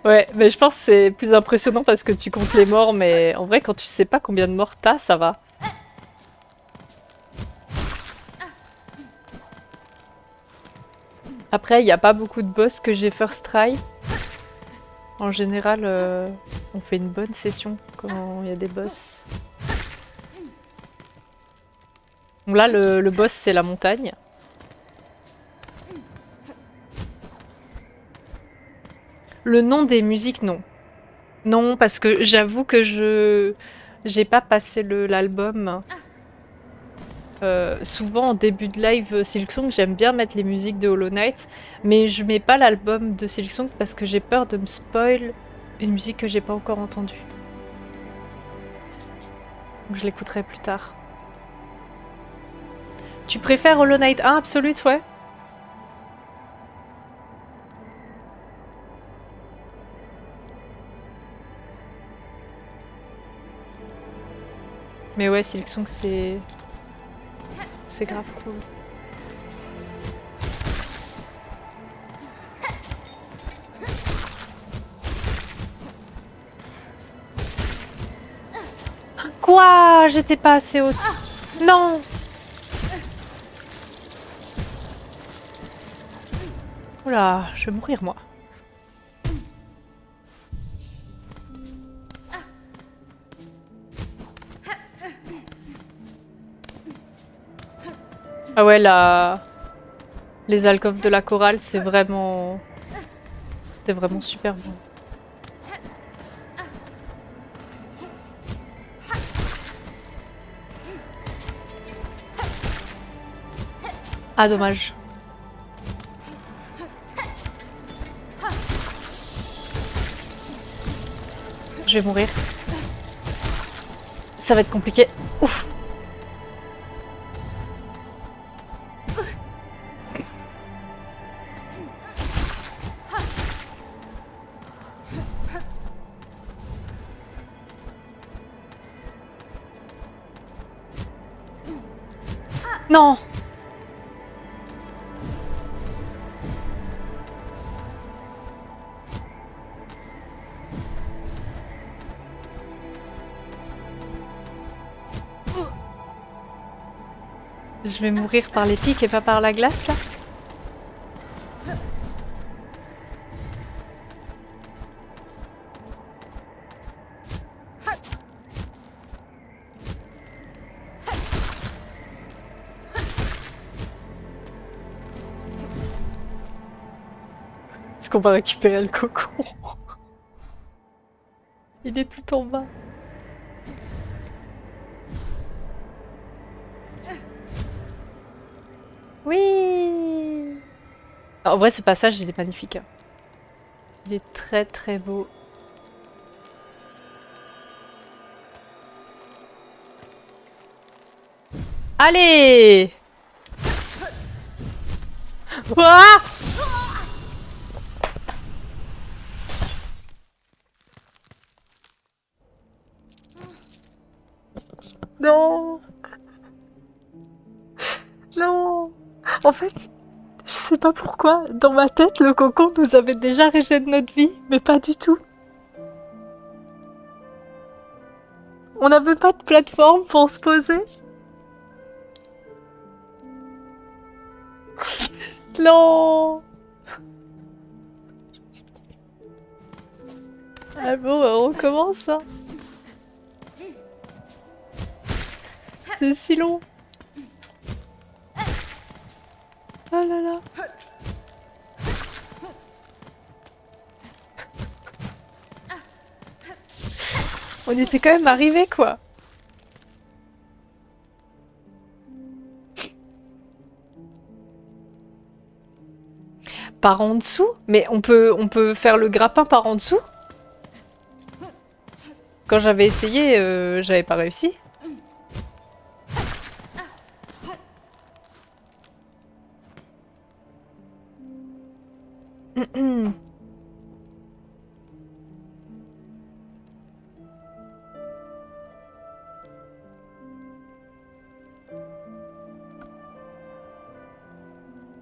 Ouais, mais je pense que c'est plus impressionnant parce que tu comptes les morts, mais en vrai, quand tu sais pas combien de morts t'as, ça va. Après, il n'y a pas beaucoup de boss que j'ai first try. En général, on fait une bonne session quand il y a des boss. Bon, là, le boss, c'est la montagne. Le nom des musiques, non. Non, parce que j'avoue que j'ai pas passé l'album. Souvent en début de live Silksong, j'aime bien mettre les musiques de Hollow Knight, mais je mets pas l'album de Silksong parce que j'ai peur de me spoil une musique que j'ai pas encore entendue. Donc je l'écouterai plus tard. Tu préfères Hollow Knight 1 Absolute, ouais? Mais ouais, Silksong c'est grave cool. Quoi? J'étais pas assez haute. Non! Oula, je vais mourir moi. Ah ouais, les alcôves de la chorale, c'est vraiment super bon. Ah, dommage. Je vais mourir. Ça va être compliqué. Ouf. Non. Je vais mourir par les pics et pas par la glace, là? Est-ce qu'on va récupérer le cocon? Il est tout en bas. Oui! En vrai, ce passage, il est magnifique. Hein. Il est très très beau. Allez! Ouah! Non! Non! En fait, je sais pas pourquoi, dans ma tête, le cocon nous avait déjà régénéré notre vie, mais pas du tout. On n'avait pas de plateforme pour se poser. Non! Ah bon, on recommence, hein. C'est si long. Oh là là. On était quand même arrivés, quoi. Par en dessous? Mais on peut faire le grappin par en dessous? Quand j'avais essayé, j'avais pas réussi.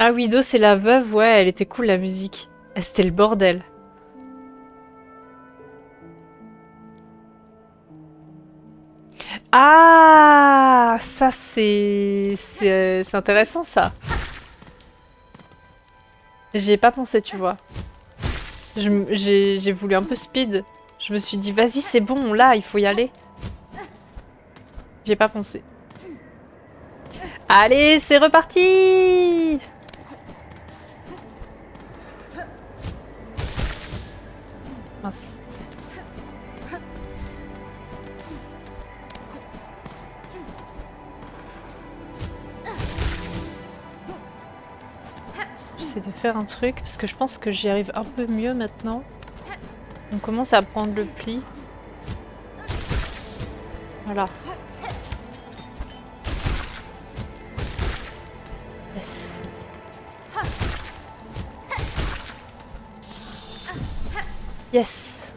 Ah oui, Do, c'est la veuve, ouais, elle était cool la musique. C'était le bordel. Ah, ça c'est intéressant ça. J'y ai pas pensé, tu vois. J'ai voulu un peu speed. Je me suis dit, vas-y, c'est bon, là, il faut y aller. J'ai pas pensé. Allez, c'est reparti! Mince. J'essaie de faire un truc, parce que je pense que j'y arrive un peu mieux maintenant. On commence à prendre le pli. Voilà. Yes. Yes.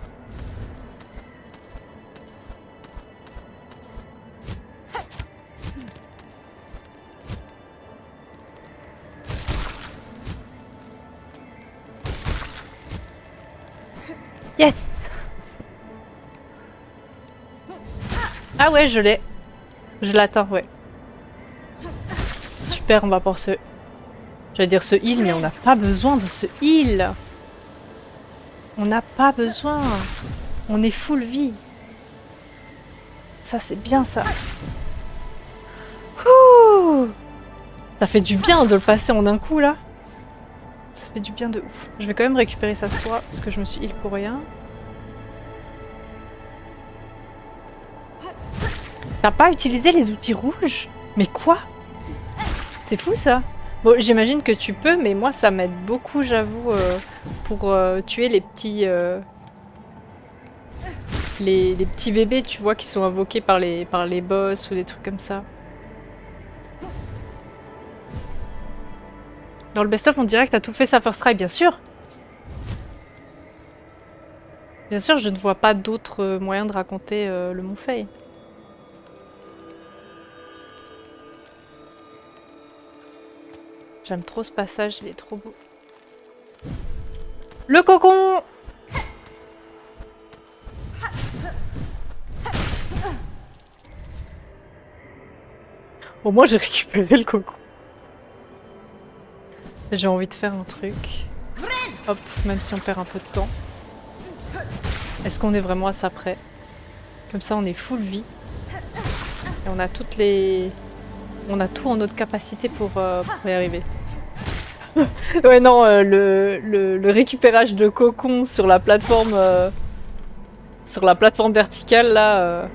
Yes. Ah ouais, je l'ai. Je l'atteins, ouais. Super, on va pour ce... J'allais dire ce heal, mais on n'a pas besoin de ce heal. On n'a pas besoin. On est full vie. Ça, c'est bien, ça. Ouh. Ça fait du bien de le passer en un coup, là. Ça fait du bien de ouf. Je vais quand même récupérer sa soie, parce que je me suis heal pour rien. T'as pas utilisé les outils rouges? Mais quoi? C'est fou, ça. Bon, j'imagine que tu peux, mais moi, ça m'aide beaucoup, j'avoue, pour tuer les petits... Les petits bébés, tu vois, qui sont invoqués par les boss ou des trucs comme ça. Dans le best-of, on dirait que t'as tout fait sa first try, bien sûr. Bien sûr, je ne vois pas d'autre moyen de raconter le Mont Fay. J'aime trop ce passage, il est trop beau. Le cocon! Au moins, j'ai récupéré le cocon. J'ai envie de faire un truc. Hop, même si on perd un peu de temps. Est-ce qu'on est vraiment à ça près? Comme ça, on est full vie. Et on a toutes les... On a tout en notre capacité pour y arriver. Ouais, non, le récupérage de cocon sur la plateforme verticale, là...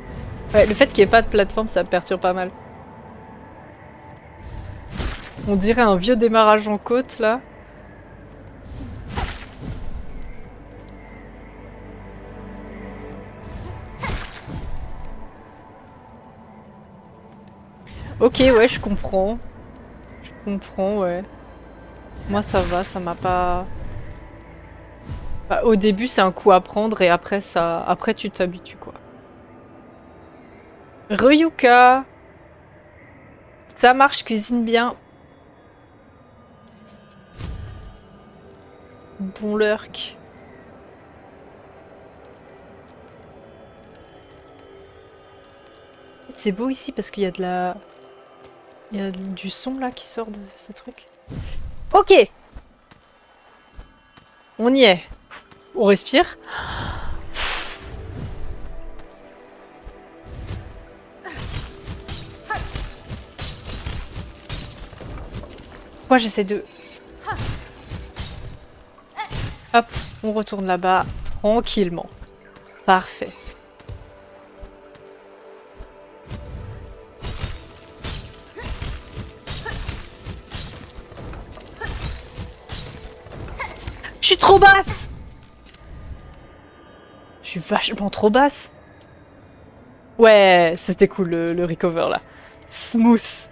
Ouais, le fait qu'il n'y ait pas de plateforme, ça me perturbe pas mal. On dirait un vieux démarrage en côte, là. Ok, ouais, je comprends. Je comprends, ouais. Moi, ça va, ça m'a pas... Bah, au début, c'est un coup à prendre et après, après tu t'habitues, quoi. Ryuka! Ça marche, cuisine bien. Bon lurk. C'est beau ici parce qu'il y a de la... Il y a du son, là, qui sort de ce truc. Ok! On y est. On respire. Moi, j'essaie de... Hop, on retourne là-bas, tranquillement. Parfait. Je suis trop basse! Je suis vachement trop basse. Ouais, c'était cool le recover là. Smooth.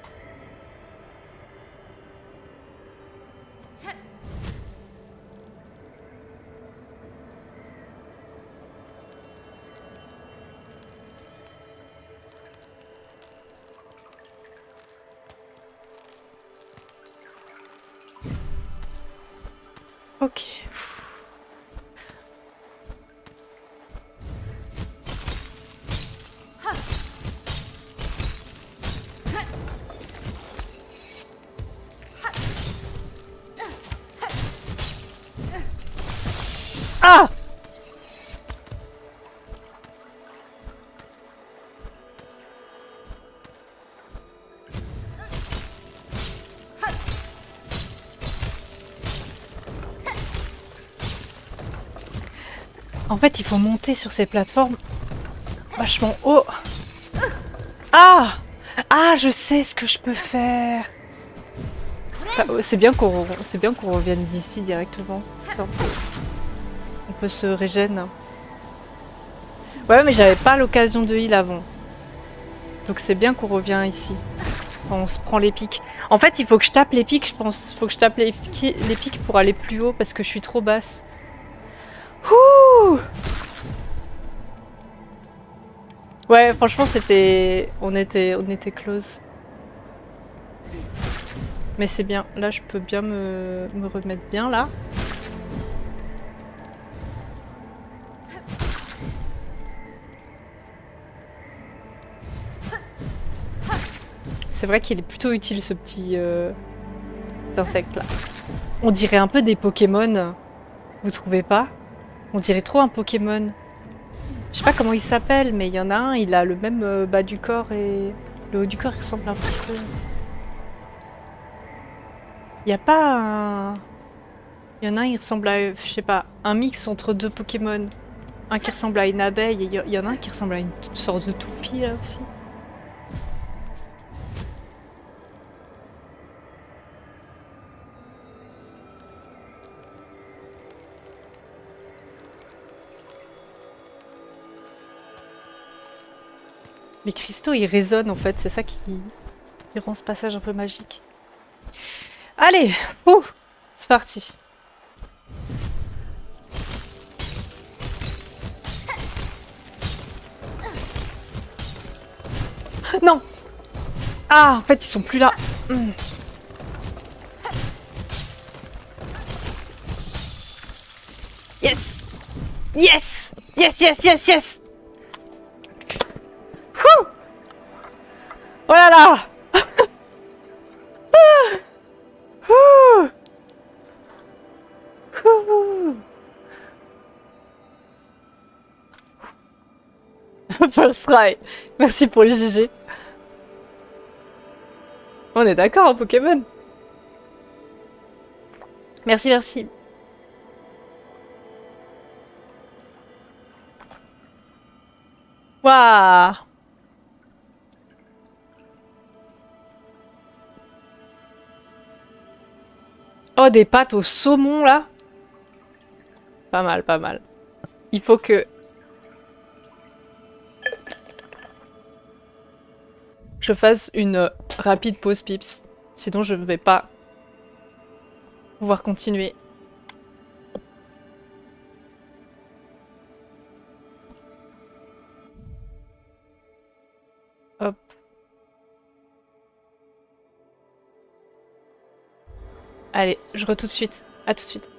Ok. Ah! En fait, il faut monter sur ces plateformes vachement haut. Ah! Ah, je sais ce que je peux faire. Ah, c'est bien qu'on revienne d'ici directement. Ça, on peut se régène. Ouais, mais j'avais pas l'occasion de heal avant. Donc c'est bien qu'on revient ici. On se prend les pics. En fait, il faut que je tape les pics, je pense. Il faut que je tape les pics pour aller plus haut parce que je suis trop basse. Ouh! Ouais, franchement, c'était... On était close. Mais c'est bien. Là, je peux bien me remettre bien, là. C'est vrai qu'il est plutôt utile, ce petit insecte, là. On dirait un peu des Pokémon. Vous trouvez pas? On dirait trop un Pokémon. Je sais pas comment il s'appelle, mais il y en a un, il a le même bas du corps et... Le haut du corps, il ressemble un petit peu. Il y a pas un... Il y en a un, il ressemble à, je sais pas, un mix entre deux Pokémon. Un qui ressemble à une abeille et il y en a un qui ressemble à une sorte de toupie là aussi. Les cristaux ils résonnent en fait, c'est ça qui rend ce passage un peu magique. Allez, ouh, c'est parti. Non! Ah, en fait ils sont plus là. Yes! Yes! Yes, yes, yes, yes! Wouh! Oh là là! Ouh! Ouh! First try. Merci pour les GG. On est d'accord, hein, Pokémon? Merci, merci. Waouh! Oh, des pâtes au saumon, là. Pas mal, pas mal. Il faut que je fasse une rapide pause pips. Sinon, je ne vais pas pouvoir continuer. Hop. Allez, je re tout de suite. À tout de suite.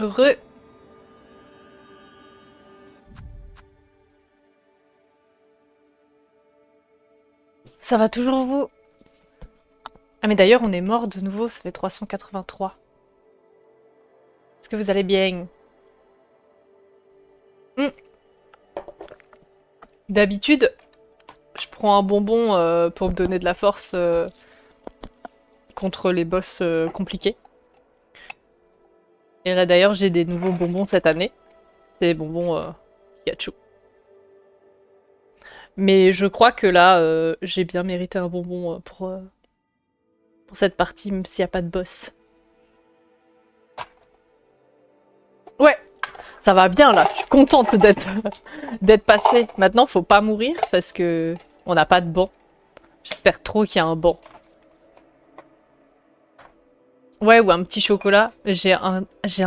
Re. Ça va toujours vous? Ah mais d'ailleurs on est mort de nouveau, ça fait 383. Est-ce que vous allez bien? Hmm. D'habitude, je prends un bonbon pour me donner de la force contre les boss compliqués. Et là d'ailleurs j'ai des nouveaux bonbons cette année. C'est des bonbons Pikachu. Mais je crois que là j'ai bien mérité un bonbon pour cette partie, même s'il n'y a pas de boss. Ouais, ça va bien là, je suis contente d'être passée. Maintenant faut pas mourir parce que on n'a pas de banc. J'espère trop qu'il y a un banc. Ouais, ou un petit chocolat. J'ai un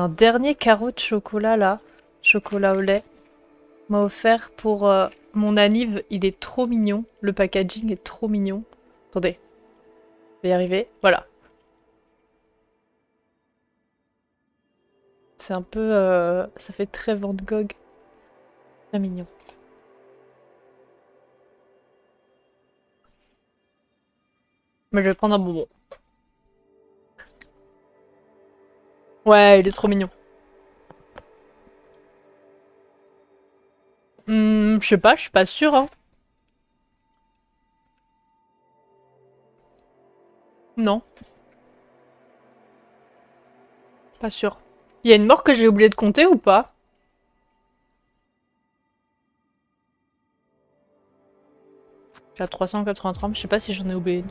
dernier carreau de chocolat là. Chocolat au lait. M'a offert pour mon anniv. Il est trop mignon. Le packaging est trop mignon. Attendez. Je vais y arriver. Voilà. C'est un peu... ça fait très Van Gogh. Très mignon. Mais je vais prendre un bonbon. Ouais, il est trop mignon. Je sais pas, je suis pas sûre, hein. Non, pas sûre. Il y a une mort que j'ai oublié de compter ou pas? J'ai à 383, mais je sais pas si j'en ai oublié une.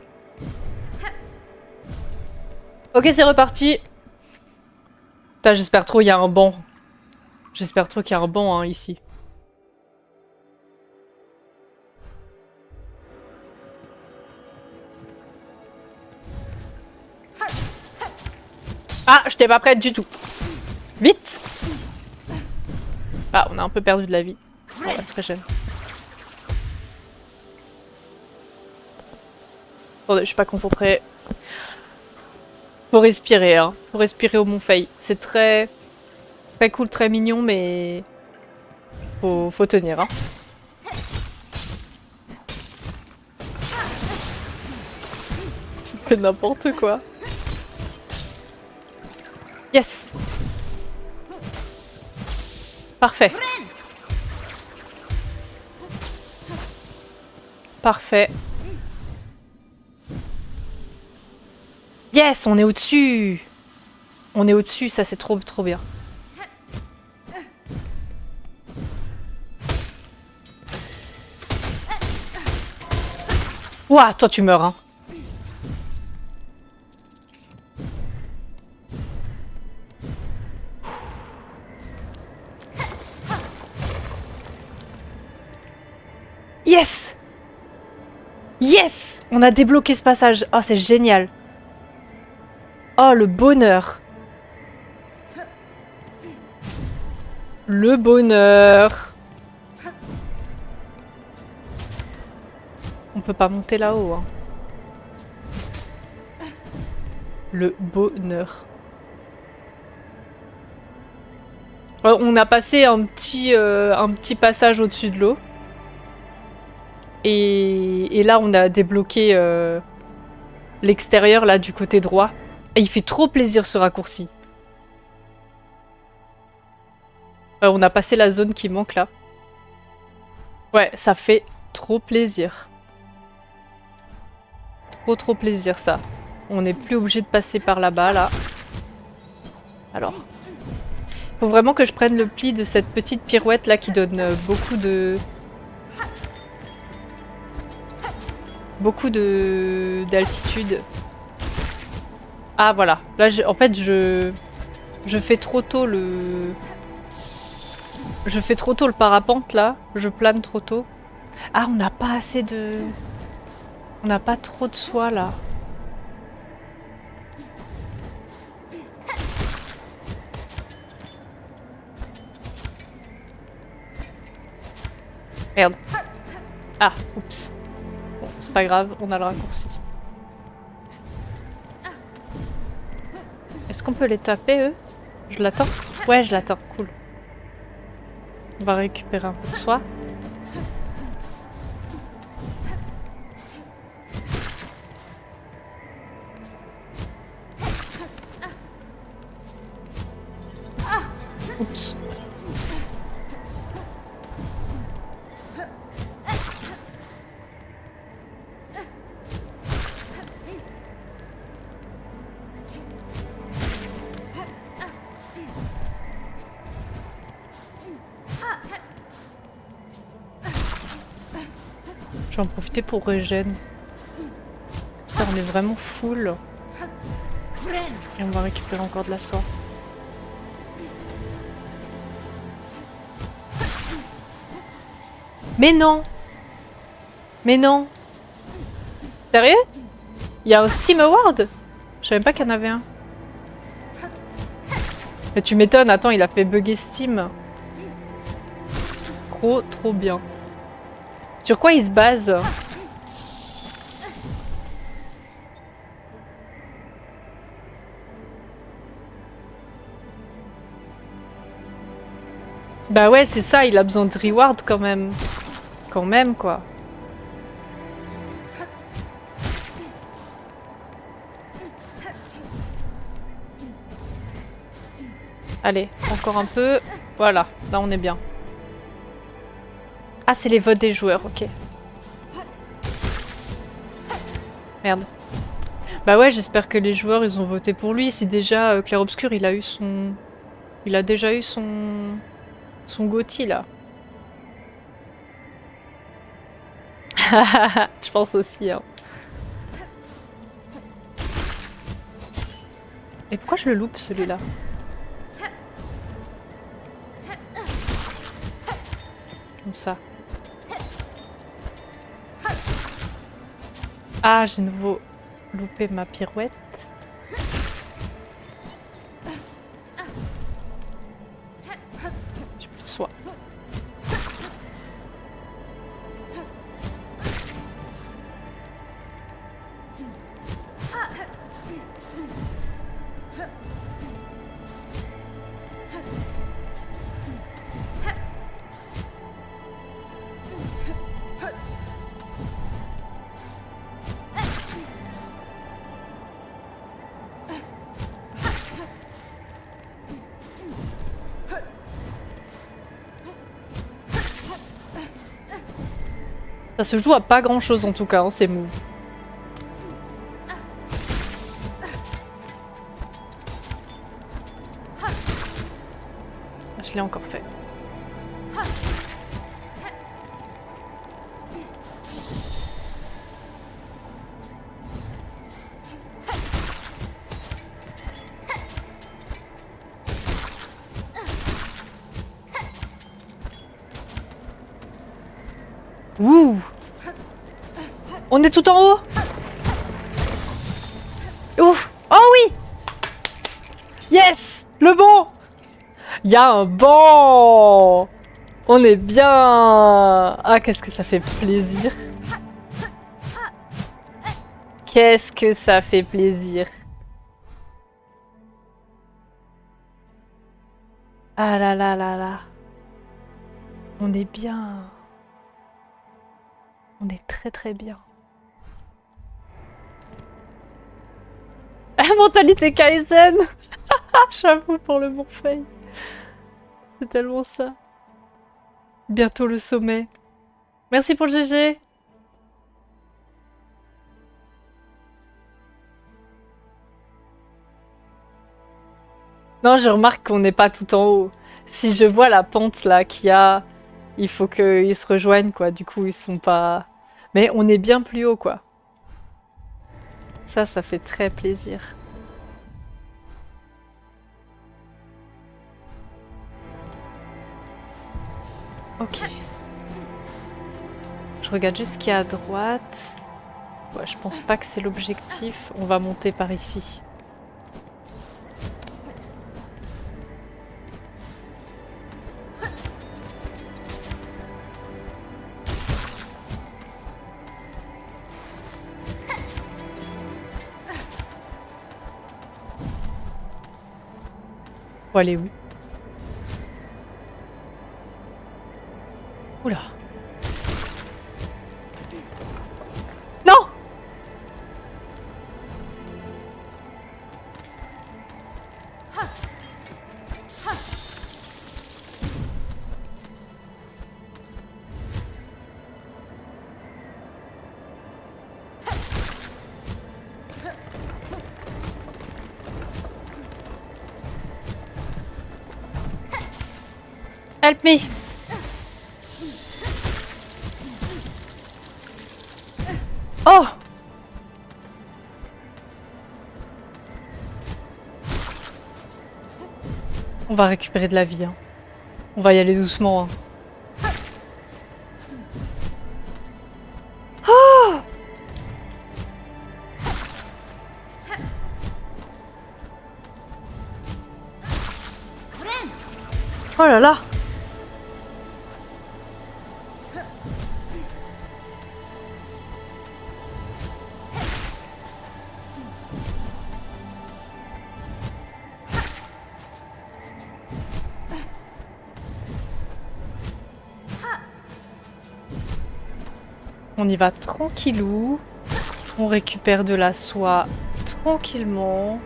Ok, c'est reparti. Putain, j'espère trop il y a un banc. J'espère trop qu'il y a un banc hein, ici. Ah, je t'ai pas prête du tout. Vite. Ah, on a un peu perdu de la vie. On va se régénérer. Attendez, je suis pas concentrée. Faut respirer, hein. Faut respirer au Monfeuille. C'est très... très cool, très mignon, mais... Faut tenir, hein. Tu fais n'importe quoi. Yes. Parfait. Parfait. Yes, on est au-dessus. On est au-dessus, ça c'est trop trop bien. Ouah, toi tu meurs, hein. Yes. Yes. On a débloqué ce passage. Oh, c'est génial. Oh, le bonheur. Le bonheur. On peut pas monter là-haut, hein. Le bonheur. On a passé un petit passage au-dessus de l'eau. Et là, on a débloqué l'extérieur, là, du côté droit. Et il fait trop plaisir, ce raccourci. On a passé la zone qui manque, là. Ouais, ça fait trop plaisir. Trop plaisir, ça. On n'est plus obligé de passer par là-bas, là. Alors. Faut vraiment que je prenne le pli de cette petite pirouette, là, qui donne beaucoup d'altitude. Ah, voilà. Là, en fait, je fais trop tôt le... Je fais trop tôt le parapente, là. Je plane trop tôt. Ah, on n'a pas assez de... On n'a pas trop de soie, là. Merde. Ah, oups. Bon, c'est pas grave, on a le raccourci. Est-ce qu'on peut les taper, eux? Je l'attends? Ouais, je l'attends. Cool. On va récupérer un peu de soie. Oups. Je vais en profiter pour régène. Ça, on est vraiment full. Et on va récupérer encore de la soie. Mais non! Mais non! Sérieux? Il y a un Steam Award? Je savais même pas qu'il y en avait un. Mais tu m'étonnes, attends, il a fait bugger Steam. Trop bien. Sur quoi il se base? Bah ouais, c'est ça, il a besoin de reward quand même. Quand même, quoi. Allez, encore un peu. Voilà, là on est bien. Ah, c'est les votes des joueurs, ok. Merde. Bah ouais, j'espère que les joueurs, ils ont voté pour lui. Si déjà Clair Obscur, il a eu son... Il a déjà eu son... Son GOTY, là. Je pense aussi, hein. Et pourquoi je le loupe, celui-là? Comme ça. Ah, j'ai de nouveau loupé ma pirouette. J'ai plus de soie. Ça se joue à pas grand chose en tout cas, hein, ces moves. Je l'ai encore fait. Ouh! On est tout en haut? Ouf! Oh oui! Yes! Le banc! Il y a un banc! On est bien! Ah, qu'est-ce que ça fait plaisir! Qu'est-ce que ça fait plaisir! Ah là là là là! On est bien! On est très bien. Mentalité Kaizen. J'avoue pour le Morphée. C'est tellement ça. Bientôt le sommet. Merci pour le GG. Non, je remarque qu'on n'est pas tout en haut. Si je vois la pente là qu'il y a, il faut qu'ils se rejoignent quoi. Du coup, ils sont pas... Mais on est bien plus haut quoi. Ça fait très plaisir. Ok. Je regarde juste ce qu'il y a à droite. Ouais, je pense pas que c'est l'objectif. On va monter par ici. Faut aller où? Oula. Non! Help me! Oh! On va récupérer de la vie. Hein. On va y aller doucement. Hein. Oh! Oh là là! On y va tranquillou. On récupère de la soie tranquillement.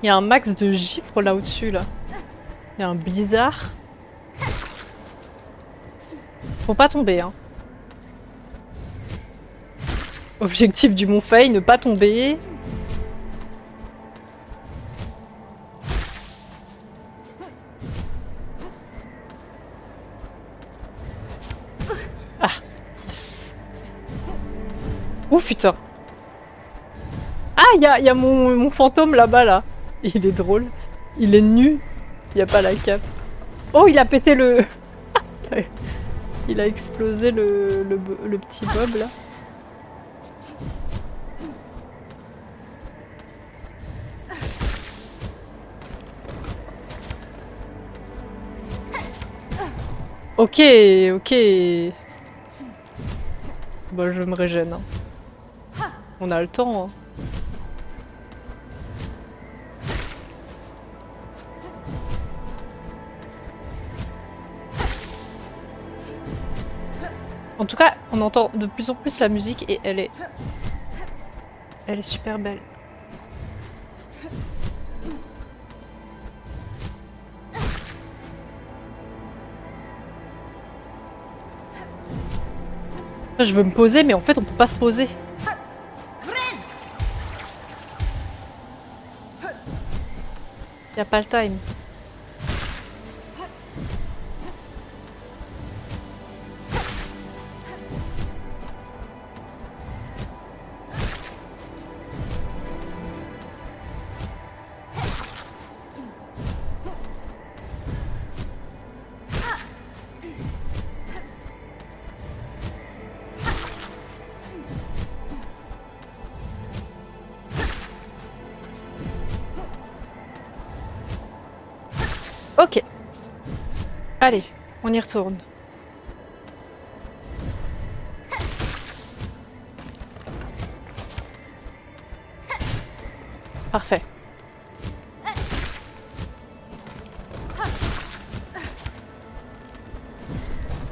Il y a un max de gifres là au-dessus, là. Il y a un blizzard. Faut pas tomber, hein. Objectif du Mont Fay, ne pas tomber. Ah, yes. Ouh, putain. Ah, il y a mon fantôme là-bas, là. Il est drôle. Il est nu. Il n'y a pas la cape. Oh, il a pété le... Il a explosé le petit Bob, là. Ok, ok. Bah, je me régène. Hein. On a le temps. Hein. En tout cas, on entend de plus en plus la musique et elle est super belle. Là, je veux me poser, mais en fait, on peut pas se poser. Y a pas le time. Ok. Allez, on y retourne. Parfait.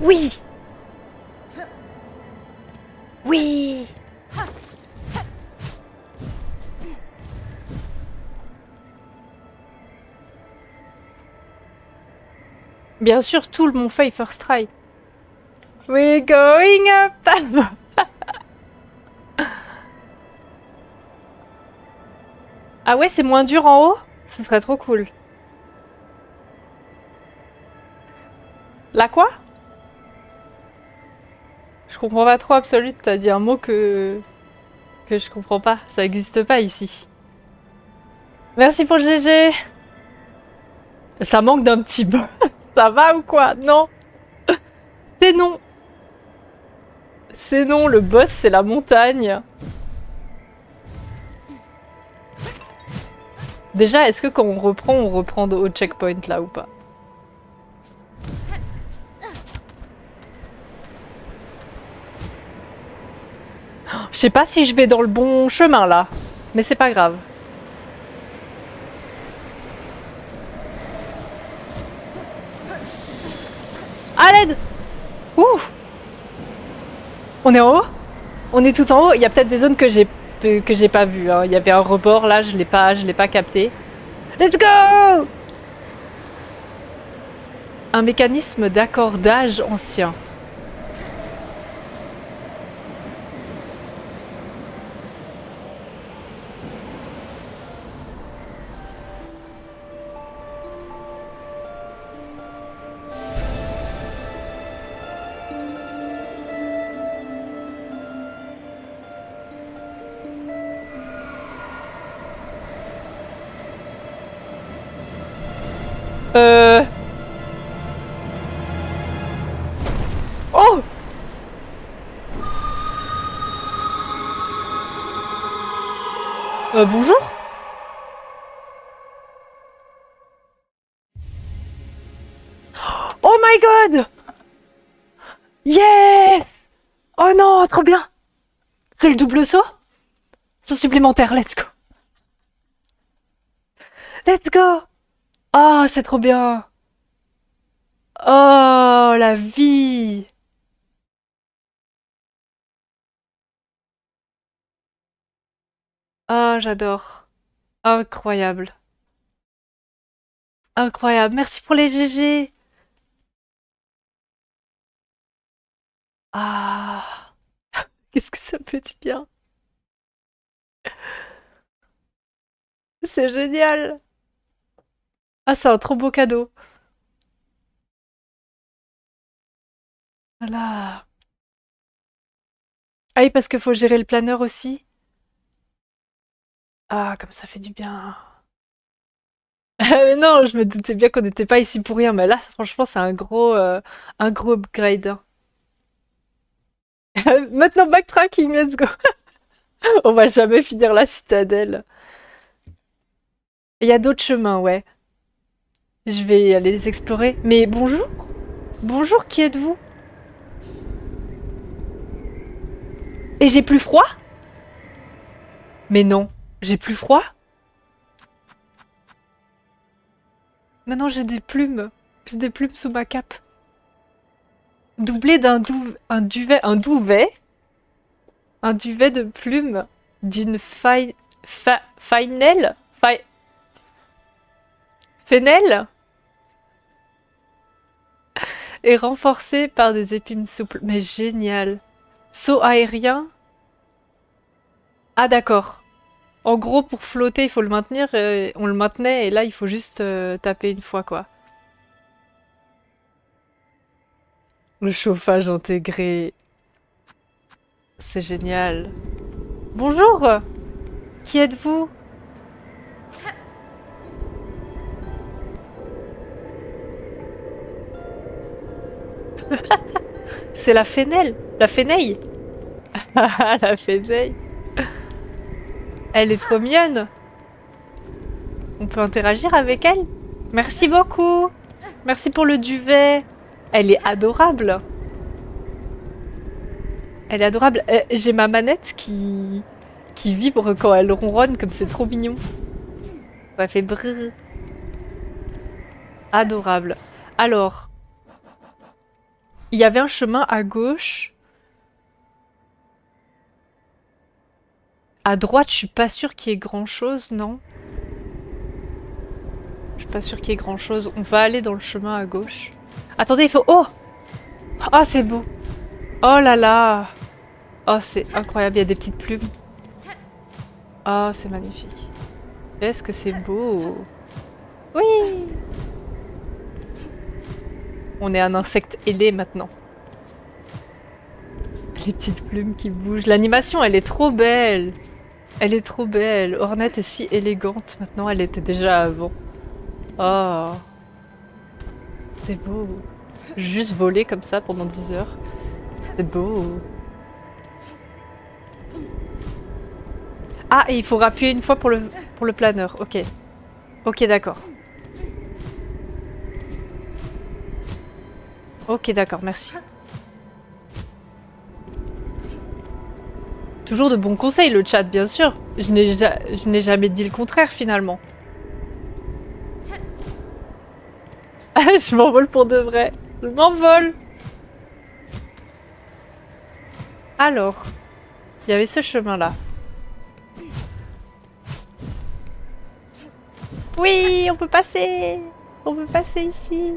Oui! Oui! Bien sûr, tout le Mont Fay first try. We're going up! Ah ouais, c'est moins dur en haut? Ce serait trop cool. La quoi? Je comprends pas trop, Absolute. T'as dit un mot que je comprends pas. Ça existe pas ici. Merci pour le GG. Ça manque d'un petit boss. Ça va ou quoi? Non. C'est non. C'est non, le boss c'est la montagne. Déjà, est-ce que quand on reprend au checkpoint là ou pas? Je sais pas si je vais dans le bon chemin là, mais c'est pas grave. À l'aide! Ouh! On est en haut? On est tout en haut? Il y a peut-être des zones que j'ai pas vues. Hein. Il y avait un rebord là, je l'ai pas capté. Let's go! Un mécanisme d'accordage ancien. Euh... Oh! Bonjour? Oh my god! Yes! Oh non, trop bien! C'est le double saut? Saut supplémentaire, let's go! Let's go! Oh, c'est trop bien! Oh, la vie! Oh, j'adore. Incroyable. Incroyable. Merci pour les GG. Ah, qu'est-ce que ça fait du bien. C'est génial. Ah, c'est un trop beau cadeau. Voilà. Ah oui, parce qu'il faut gérer le planeur aussi. Ah, comme ça fait du bien. Ah, mais non, je me doutais bien qu'on n'était pas ici pour rien, mais là, franchement, c'est un gros upgrade, hein. Maintenant, backtracking, let's go. On va jamais finir la citadelle. Il y a d'autres chemins, ouais. Je vais aller les explorer. Mais bonjour. Bonjour, qui êtes-vous? Et j'ai plus froid? Mais non, j'ai plus froid? Maintenant, j'ai des plumes. J'ai des plumes sous ma cape. Doublé un duvet de plumes d'une fainelle, fennelle et renforcé par des épines souples. Mais génial. Saut aérien. Ah d'accord. En gros, pour flotter, il faut le maintenir. On le maintenait et là, il faut juste taper une fois, quoi. Le chauffage intégré. C'est génial. Bonjour. Qui êtes-vous? C'est la fennelle. La feneille. Ah, la feneille. Elle est trop mignonne. On peut interagir avec elle. Merci beaucoup. Merci pour le duvet. Elle est adorable. Elle est adorable. J'ai ma manette qui vibre quand elle ronronne, comme c'est trop mignon. Elle fait brrr. Adorable. Alors, il y avait un chemin à gauche. À droite, je suis pas sûre qu'il y ait grand-chose, non? Je suis pas sûre qu'il y ait grand-chose. On va aller dans le chemin à gauche. Attendez, il faut... Oh! Oh, c'est beau. Oh là là. Oh, c'est incroyable. Il y a des petites plumes. Oh, c'est magnifique. Est-ce que c'est beau? Oui! On est un insecte ailé maintenant. Les petites plumes qui bougent. L'animation, elle est trop belle. Elle est trop belle. Ornette est si élégante maintenant. Elle était déjà avant. Oh, c'est beau. Juste voler comme ça pendant 10 heures. C'est beau. Ah, et il faut appuyer une fois pour le planeur. Ok. Ok, d'accord. Ok, d'accord, merci. Toujours de bons conseils, le chat, bien sûr. Je n'ai jamais dit le contraire, finalement. Ah, je m'envole pour de vrai. Je m'envole. Alors, il y avait ce chemin-là. Oui, on peut passer. On peut passer ici.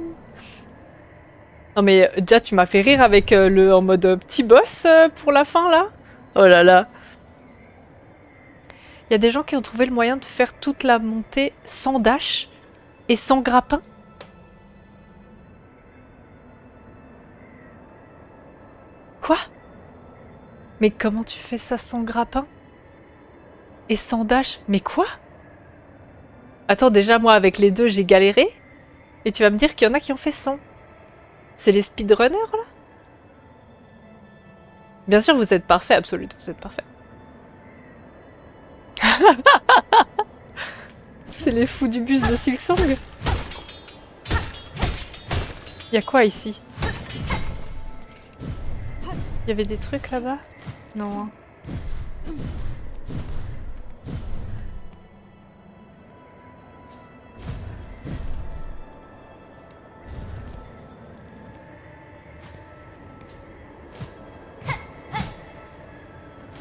Non mais déjà tu m'as fait rire avec le en mode petit boss pour la fin là. Oh là là. Il y a des gens qui ont trouvé le moyen de faire toute la montée sans dash et sans grappin. Quoi? Mais comment tu fais ça sans grappin? Et sans dash? Mais quoi? Attends, déjà moi avec les deux j'ai galéré. Et tu vas me dire qu'il y en a qui ont fait 100. C'est les speedrunners, là? Bien sûr, vous êtes parfait, Absolute, vous êtes parfait. C'est les fous du bus de Silksong. Y'a quoi ici? Il y avait des trucs là-bas? Non. Hein.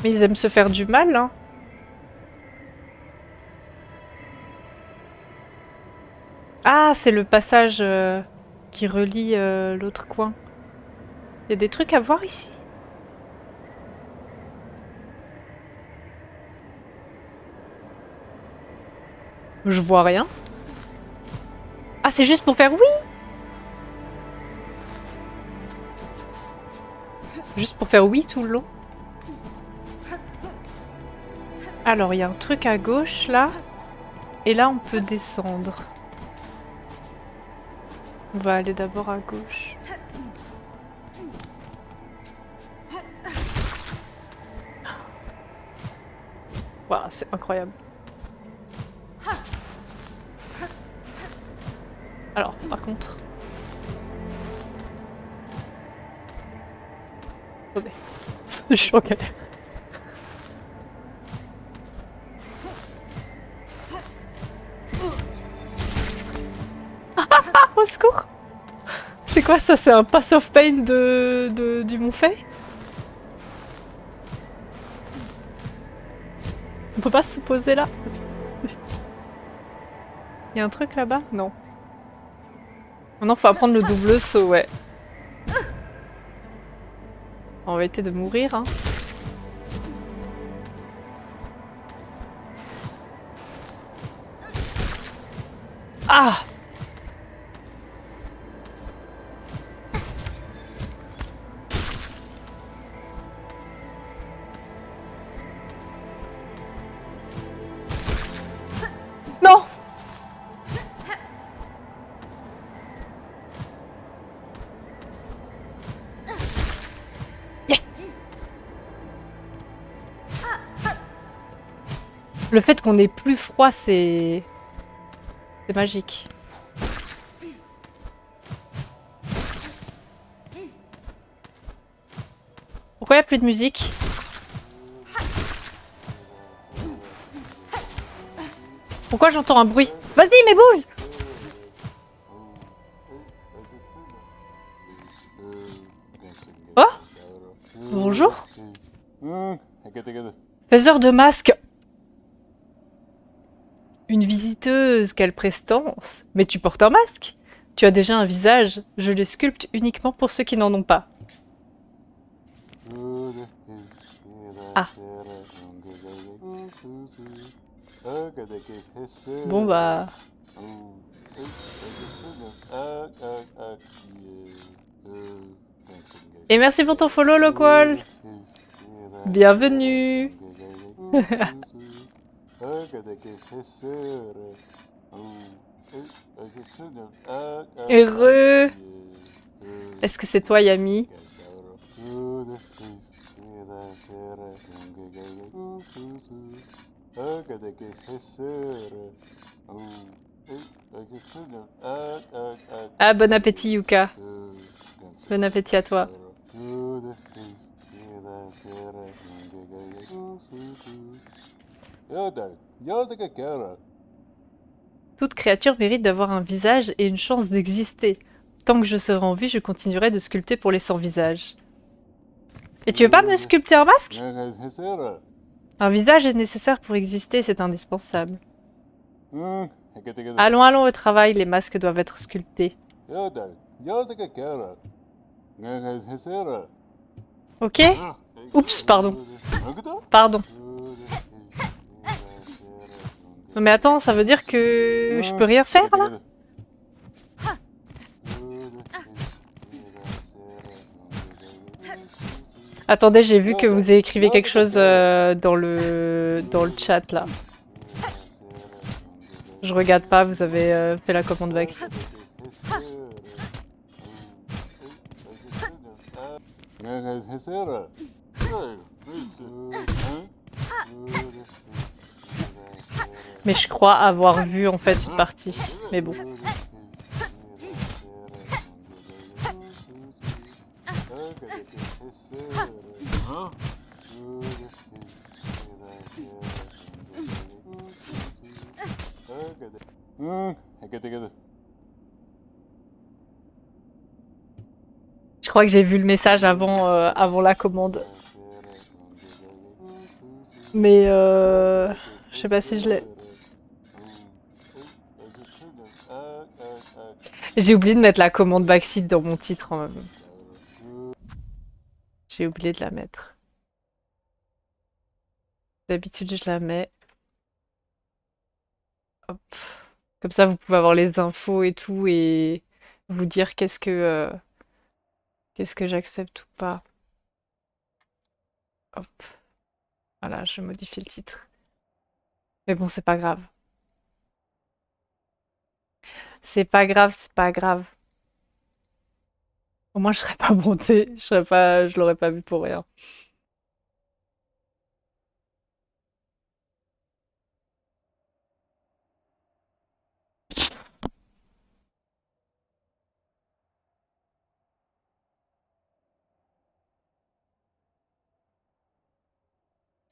Mais ils aiment se faire du mal, hein. Ah, c'est le passage qui relie l'autre coin. Il y a des trucs à voir ici? Je vois rien. Ah, c'est juste pour faire oui! Juste pour faire oui tout le long. Alors, il y a un truc à gauche, là. Et là, on peut descendre. On va aller d'abord à gauche. Waouh, c'est incroyable. Alors, par contre... Attendez. Je suis en galère. Au secours! C'est quoi ça? C'est un pass of pain du Montfait? On peut pas se poser là? Il y a un truc là-bas? Non. Maintenant, faut apprendre le double saut, ouais. On va éviter de mourir, hein. Ah! Non! Yes! Le fait qu'on ait plus froid, c'est magique. Pourquoi il n'y a plus de musique? Pourquoi j'entends un bruit? Vas-y, mais bouge! Oh? Bonjour? Faiseur de masque. Une visiteuse, quelle prestance! Mais tu portes un masque? Tu as déjà un visage, je le sculpte uniquement pour ceux qui n'en ont pas. Ah. Bon bah... Et merci pour ton follow, Loqual. Bienvenue. Heureux. Est-ce que c'est toi, Yami? Ah, bon appétit, Yuka. Bon appétit à toi. Toute créature mérite d'avoir un visage et une chance d'exister. Tant que je serai en vie, je continuerai de sculpter pour les sans-visages. Et tu veux pas me sculpter un masque? Un visage est nécessaire pour exister, c'est indispensable. Allons, allons au travail, les masques doivent être sculptés. Ok? Oups, pardon. Pardon. Non mais attends, ça veut dire que je peux rien faire là? Attendez, j'ai vu que vous écrivez quelque chose dans le chat là. Je regarde pas, vous avez fait la commande Vaxit. Mais je crois avoir vu en fait une partie. Mais bon. Je crois que j'ai vu le message avant la commande. Mais je sais pas si je l'ai. J'ai oublié de mettre la commande backseat dans mon titre en même. J'ai oublié de la mettre. D'habitude, je la mets. Hop. Comme ça, vous pouvez avoir les infos et tout et vous dire qu'est-ce que j'accepte ou pas. Hop. Voilà, je modifie le titre. Mais bon, c'est pas grave. C'est pas grave, c'est pas grave. Au moins, je serais pas montée. Je l'aurais pas vu pour rien.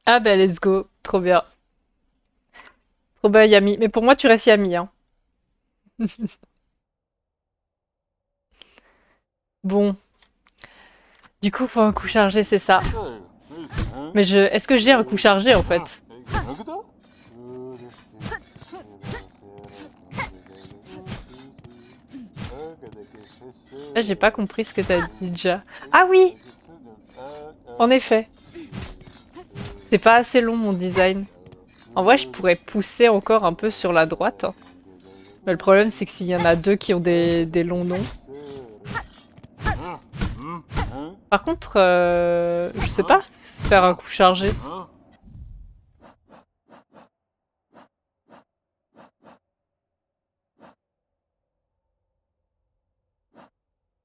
Ah bah, let's go. Trop bien. Trop bien, Yami. Mais pour moi, tu restes Yami, hein. Bon. Du coup, faut un coup chargé, c'est ça. Mais est-ce que j'ai un coup chargé, en fait? Là, j'ai pas compris ce que t'as dit déjà. Ah oui! En effet. C'est pas assez long, mon design. En vrai, je pourrais pousser encore un peu sur la droite, hein. Mais le problème, c'est que s'il y en a deux qui ont des longs noms. Par contre, je sais pas faire un coup chargé.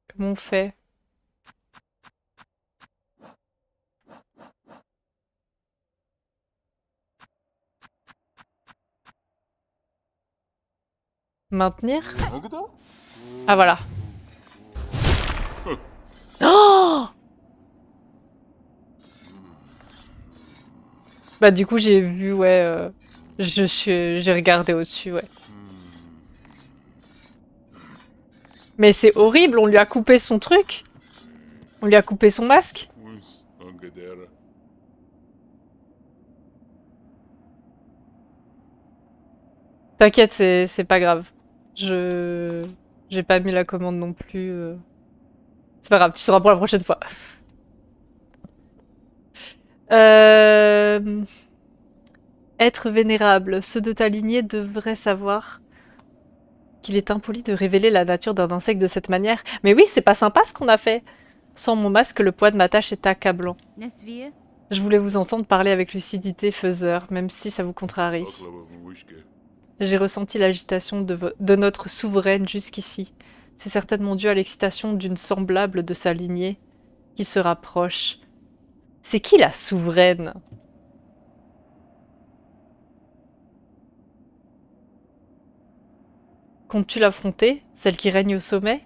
Comment on fait? Maintenir? Ah voilà. Oh! Bah du coup j'ai vu, ouais, j'ai regardé au-dessus, ouais. Mais c'est horrible, on lui a coupé son truc. On lui a coupé son masque. T'inquiète, c'est pas grave. J'ai pas mis la commande non plus. C'est pas grave, tu sauras pour la prochaine fois. Euh... Être vénérable. Ceux de ta lignée devraient savoir qu'il est impoli de révéler la nature d'un insecte de cette manière. Mais oui, c'est pas sympa ce qu'on a fait. Sans mon masque, le poids de ma tâche est accablant. Je voulais vous entendre parler avec lucidité, faiseur, même si ça vous contrarie. J'ai ressenti l'agitation de notre souveraine jusqu'ici. C'est certainement dû à l'excitation d'une semblable de sa lignée qui se rapproche. C'est qui la souveraine? Comptes-tu l'affronter, celle qui règne au sommet?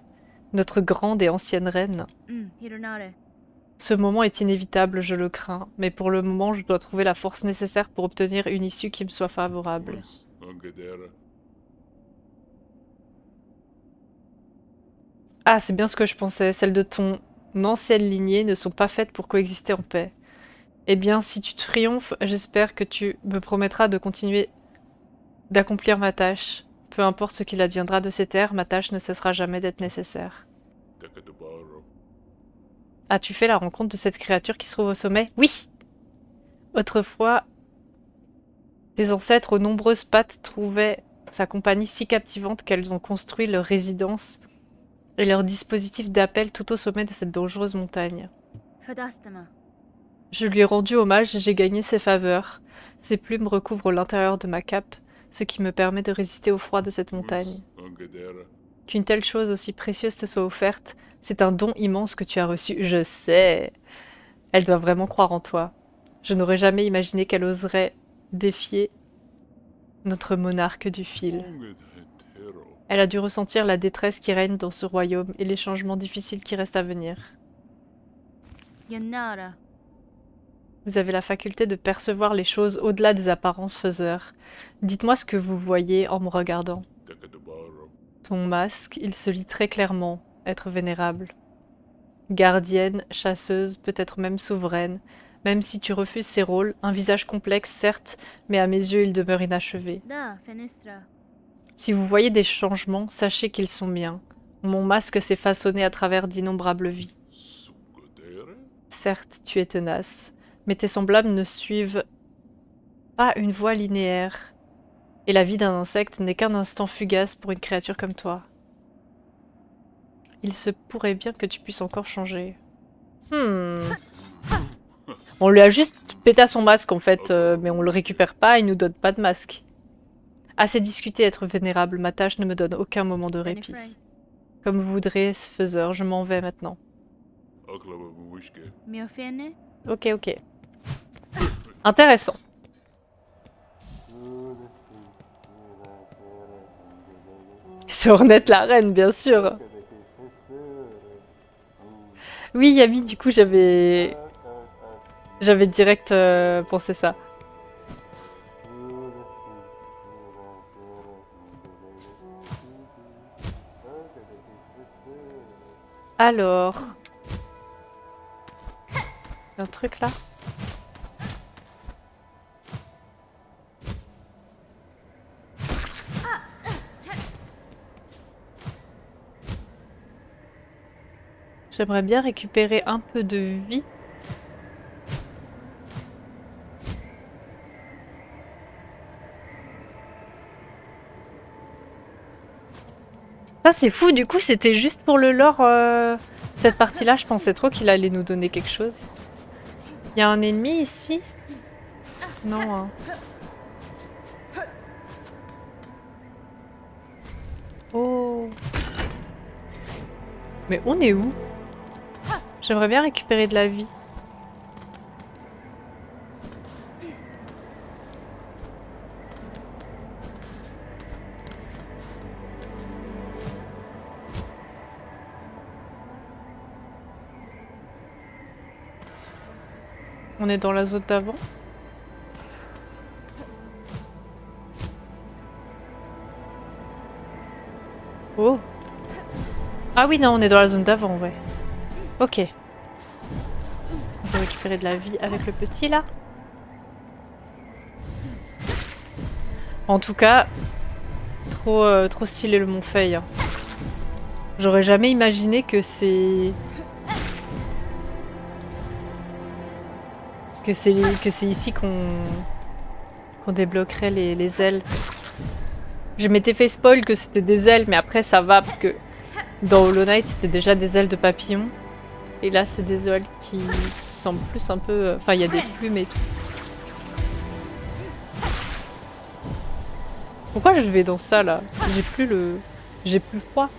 Notre grande et ancienne reine. Ce moment est inévitable, je le crains, mais pour le moment, je dois trouver la force nécessaire pour obtenir une issue qui me soit favorable. Ah, c'est bien ce que je pensais. Celles de ton ancienne lignée ne sont pas faites pour coexister en paix. Eh bien, si tu triomphes, j'espère que tu me promettras de continuer d'accomplir ma tâche. Peu importe ce qu'il adviendra de ces terres, ma tâche ne cessera jamais d'être nécessaire. As-tu fait la rencontre de cette créature qui se trouve au sommet? Oui! Autrefois, tes ancêtres aux nombreuses pattes trouvaient sa compagnie si captivante qu'elles ont construit leur résidence et leur dispositif d'appel tout au sommet de cette dangereuse montagne. Je lui ai rendu hommage et j'ai gagné ses faveurs. Ses plumes recouvrent l'intérieur de ma cape, ce qui me permet de résister au froid de cette montagne. Qu'une telle chose aussi précieuse te soit offerte, c'est un don immense que tu as reçu, je sais. Elle doit vraiment croire en toi. Je n'aurais jamais imaginé qu'elle oserait défier notre monarque du fil. Elle a dû ressentir la détresse qui règne dans ce royaume et les changements difficiles qui restent à venir. Yanara. Vous avez la faculté de percevoir les choses au-delà des apparences faiseurs. Dites-moi ce que vous voyez en me regardant. Ton masque, il se lit très clairement, être vénérable. Gardienne, chasseuse, peut-être même souveraine. Même si tu refuses ces rôles, un visage complexe certes, mais à mes yeux il demeure inachevé. Da, fenestra. Si vous voyez des changements, sachez qu'ils sont miens. Mon masque s'est façonné à travers d'innombrables vies. Certes, tu es tenace, mais tes semblables ne suivent pas une voie linéaire. Et la vie d'un insecte n'est qu'un instant fugace pour une créature comme toi. Il se pourrait bien que tu puisses encore changer. On lui a juste pété à son masque en fait, mais on le récupère pas, il nous donne pas de masque. Assez discuté, être vénérable, ma tâche ne me donne aucun moment de répit. Comme vous voudrez, faiseur, je m'en vais maintenant. Miofene. Ok, ok. Intéressant. C'est Ornette la reine, bien sûr. Oui, Yami, du coup, j'avais direct pensé ça. Alors... un truc là. J'aimerais bien récupérer un peu de vie. Ça c'est fou, du coup c'était juste pour le lore. Cette partie-là, je pensais trop qu'il allait nous donner quelque chose. Il y a un ennemi ici? Non. Hein. Oh. Mais on est où? J'aimerais bien récupérer de la vie. On est dans la zone d'avant? Oh. Ah oui, non, on est dans la zone d'avant, ouais. Ok. On peut récupérer de la vie avec le petit, là. En tout cas, trop stylé le Montfeuille. Hein. J'aurais jamais imaginé que c'est... que c'est ici qu'on débloquerait les ailes. Je m'étais fait spoil que c'était des ailes, mais après ça va, parce que dans Hollow Knight, c'était déjà des ailes de papillon. Et là, c'est des ailes qui semblent plus un peu... Enfin, il y a des plumes et tout. Pourquoi je vais dans ça, là? J'ai plus froid.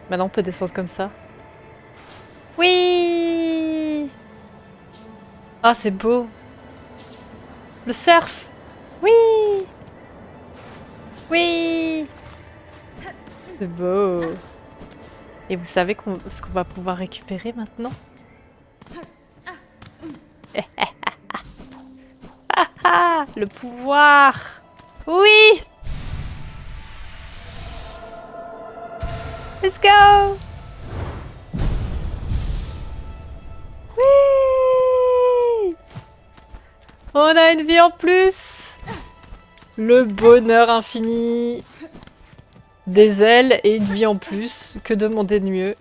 Maintenant, on peut descendre comme ça. Oui! Ah, c'est beau. Le surf! Oui! Oui! C'est beau. Et vous savez ce qu'on va pouvoir récupérer maintenant? Ah, le pouvoir! Oui! Let's go! Oui! On a une vie en plus! Le bonheur infini! Des ailes et une vie en plus. Que demander de mieux?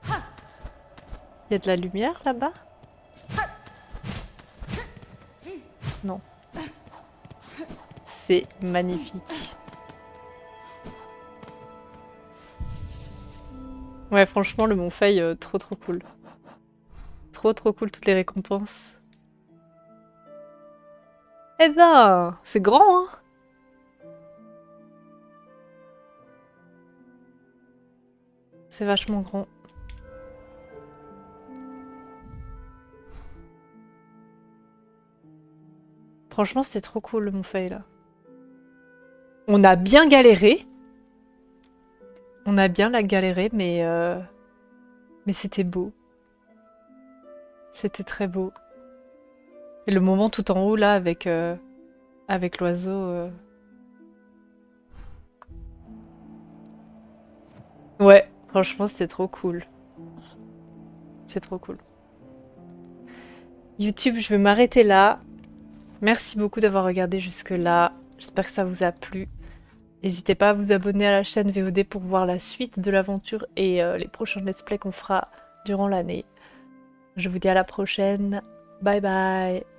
Il y a de la lumière là-bas? Non. C'est magnifique. Ouais, franchement, le Montfeuille, trop trop cool. Trop trop cool, toutes les récompenses. Eh ben, c'est grand, hein? C'est vachement grand. Franchement, c'est trop cool, le Montfeuille, là. On a bien galéré. On a bien la galéré, mais c'était beau. C'était très beau. Et le moment tout en haut, là, avec l'oiseau... Ouais, franchement, c'était trop cool. C'est trop cool. YouTube, je vais m'arrêter là. Merci beaucoup d'avoir regardé jusque-là. J'espère que ça vous a plu. N'hésitez pas à vous abonner à la chaîne VOD pour voir la suite de l'aventure et les prochains let's play qu'on fera durant l'année. Je vous dis à la prochaine. Bye bye.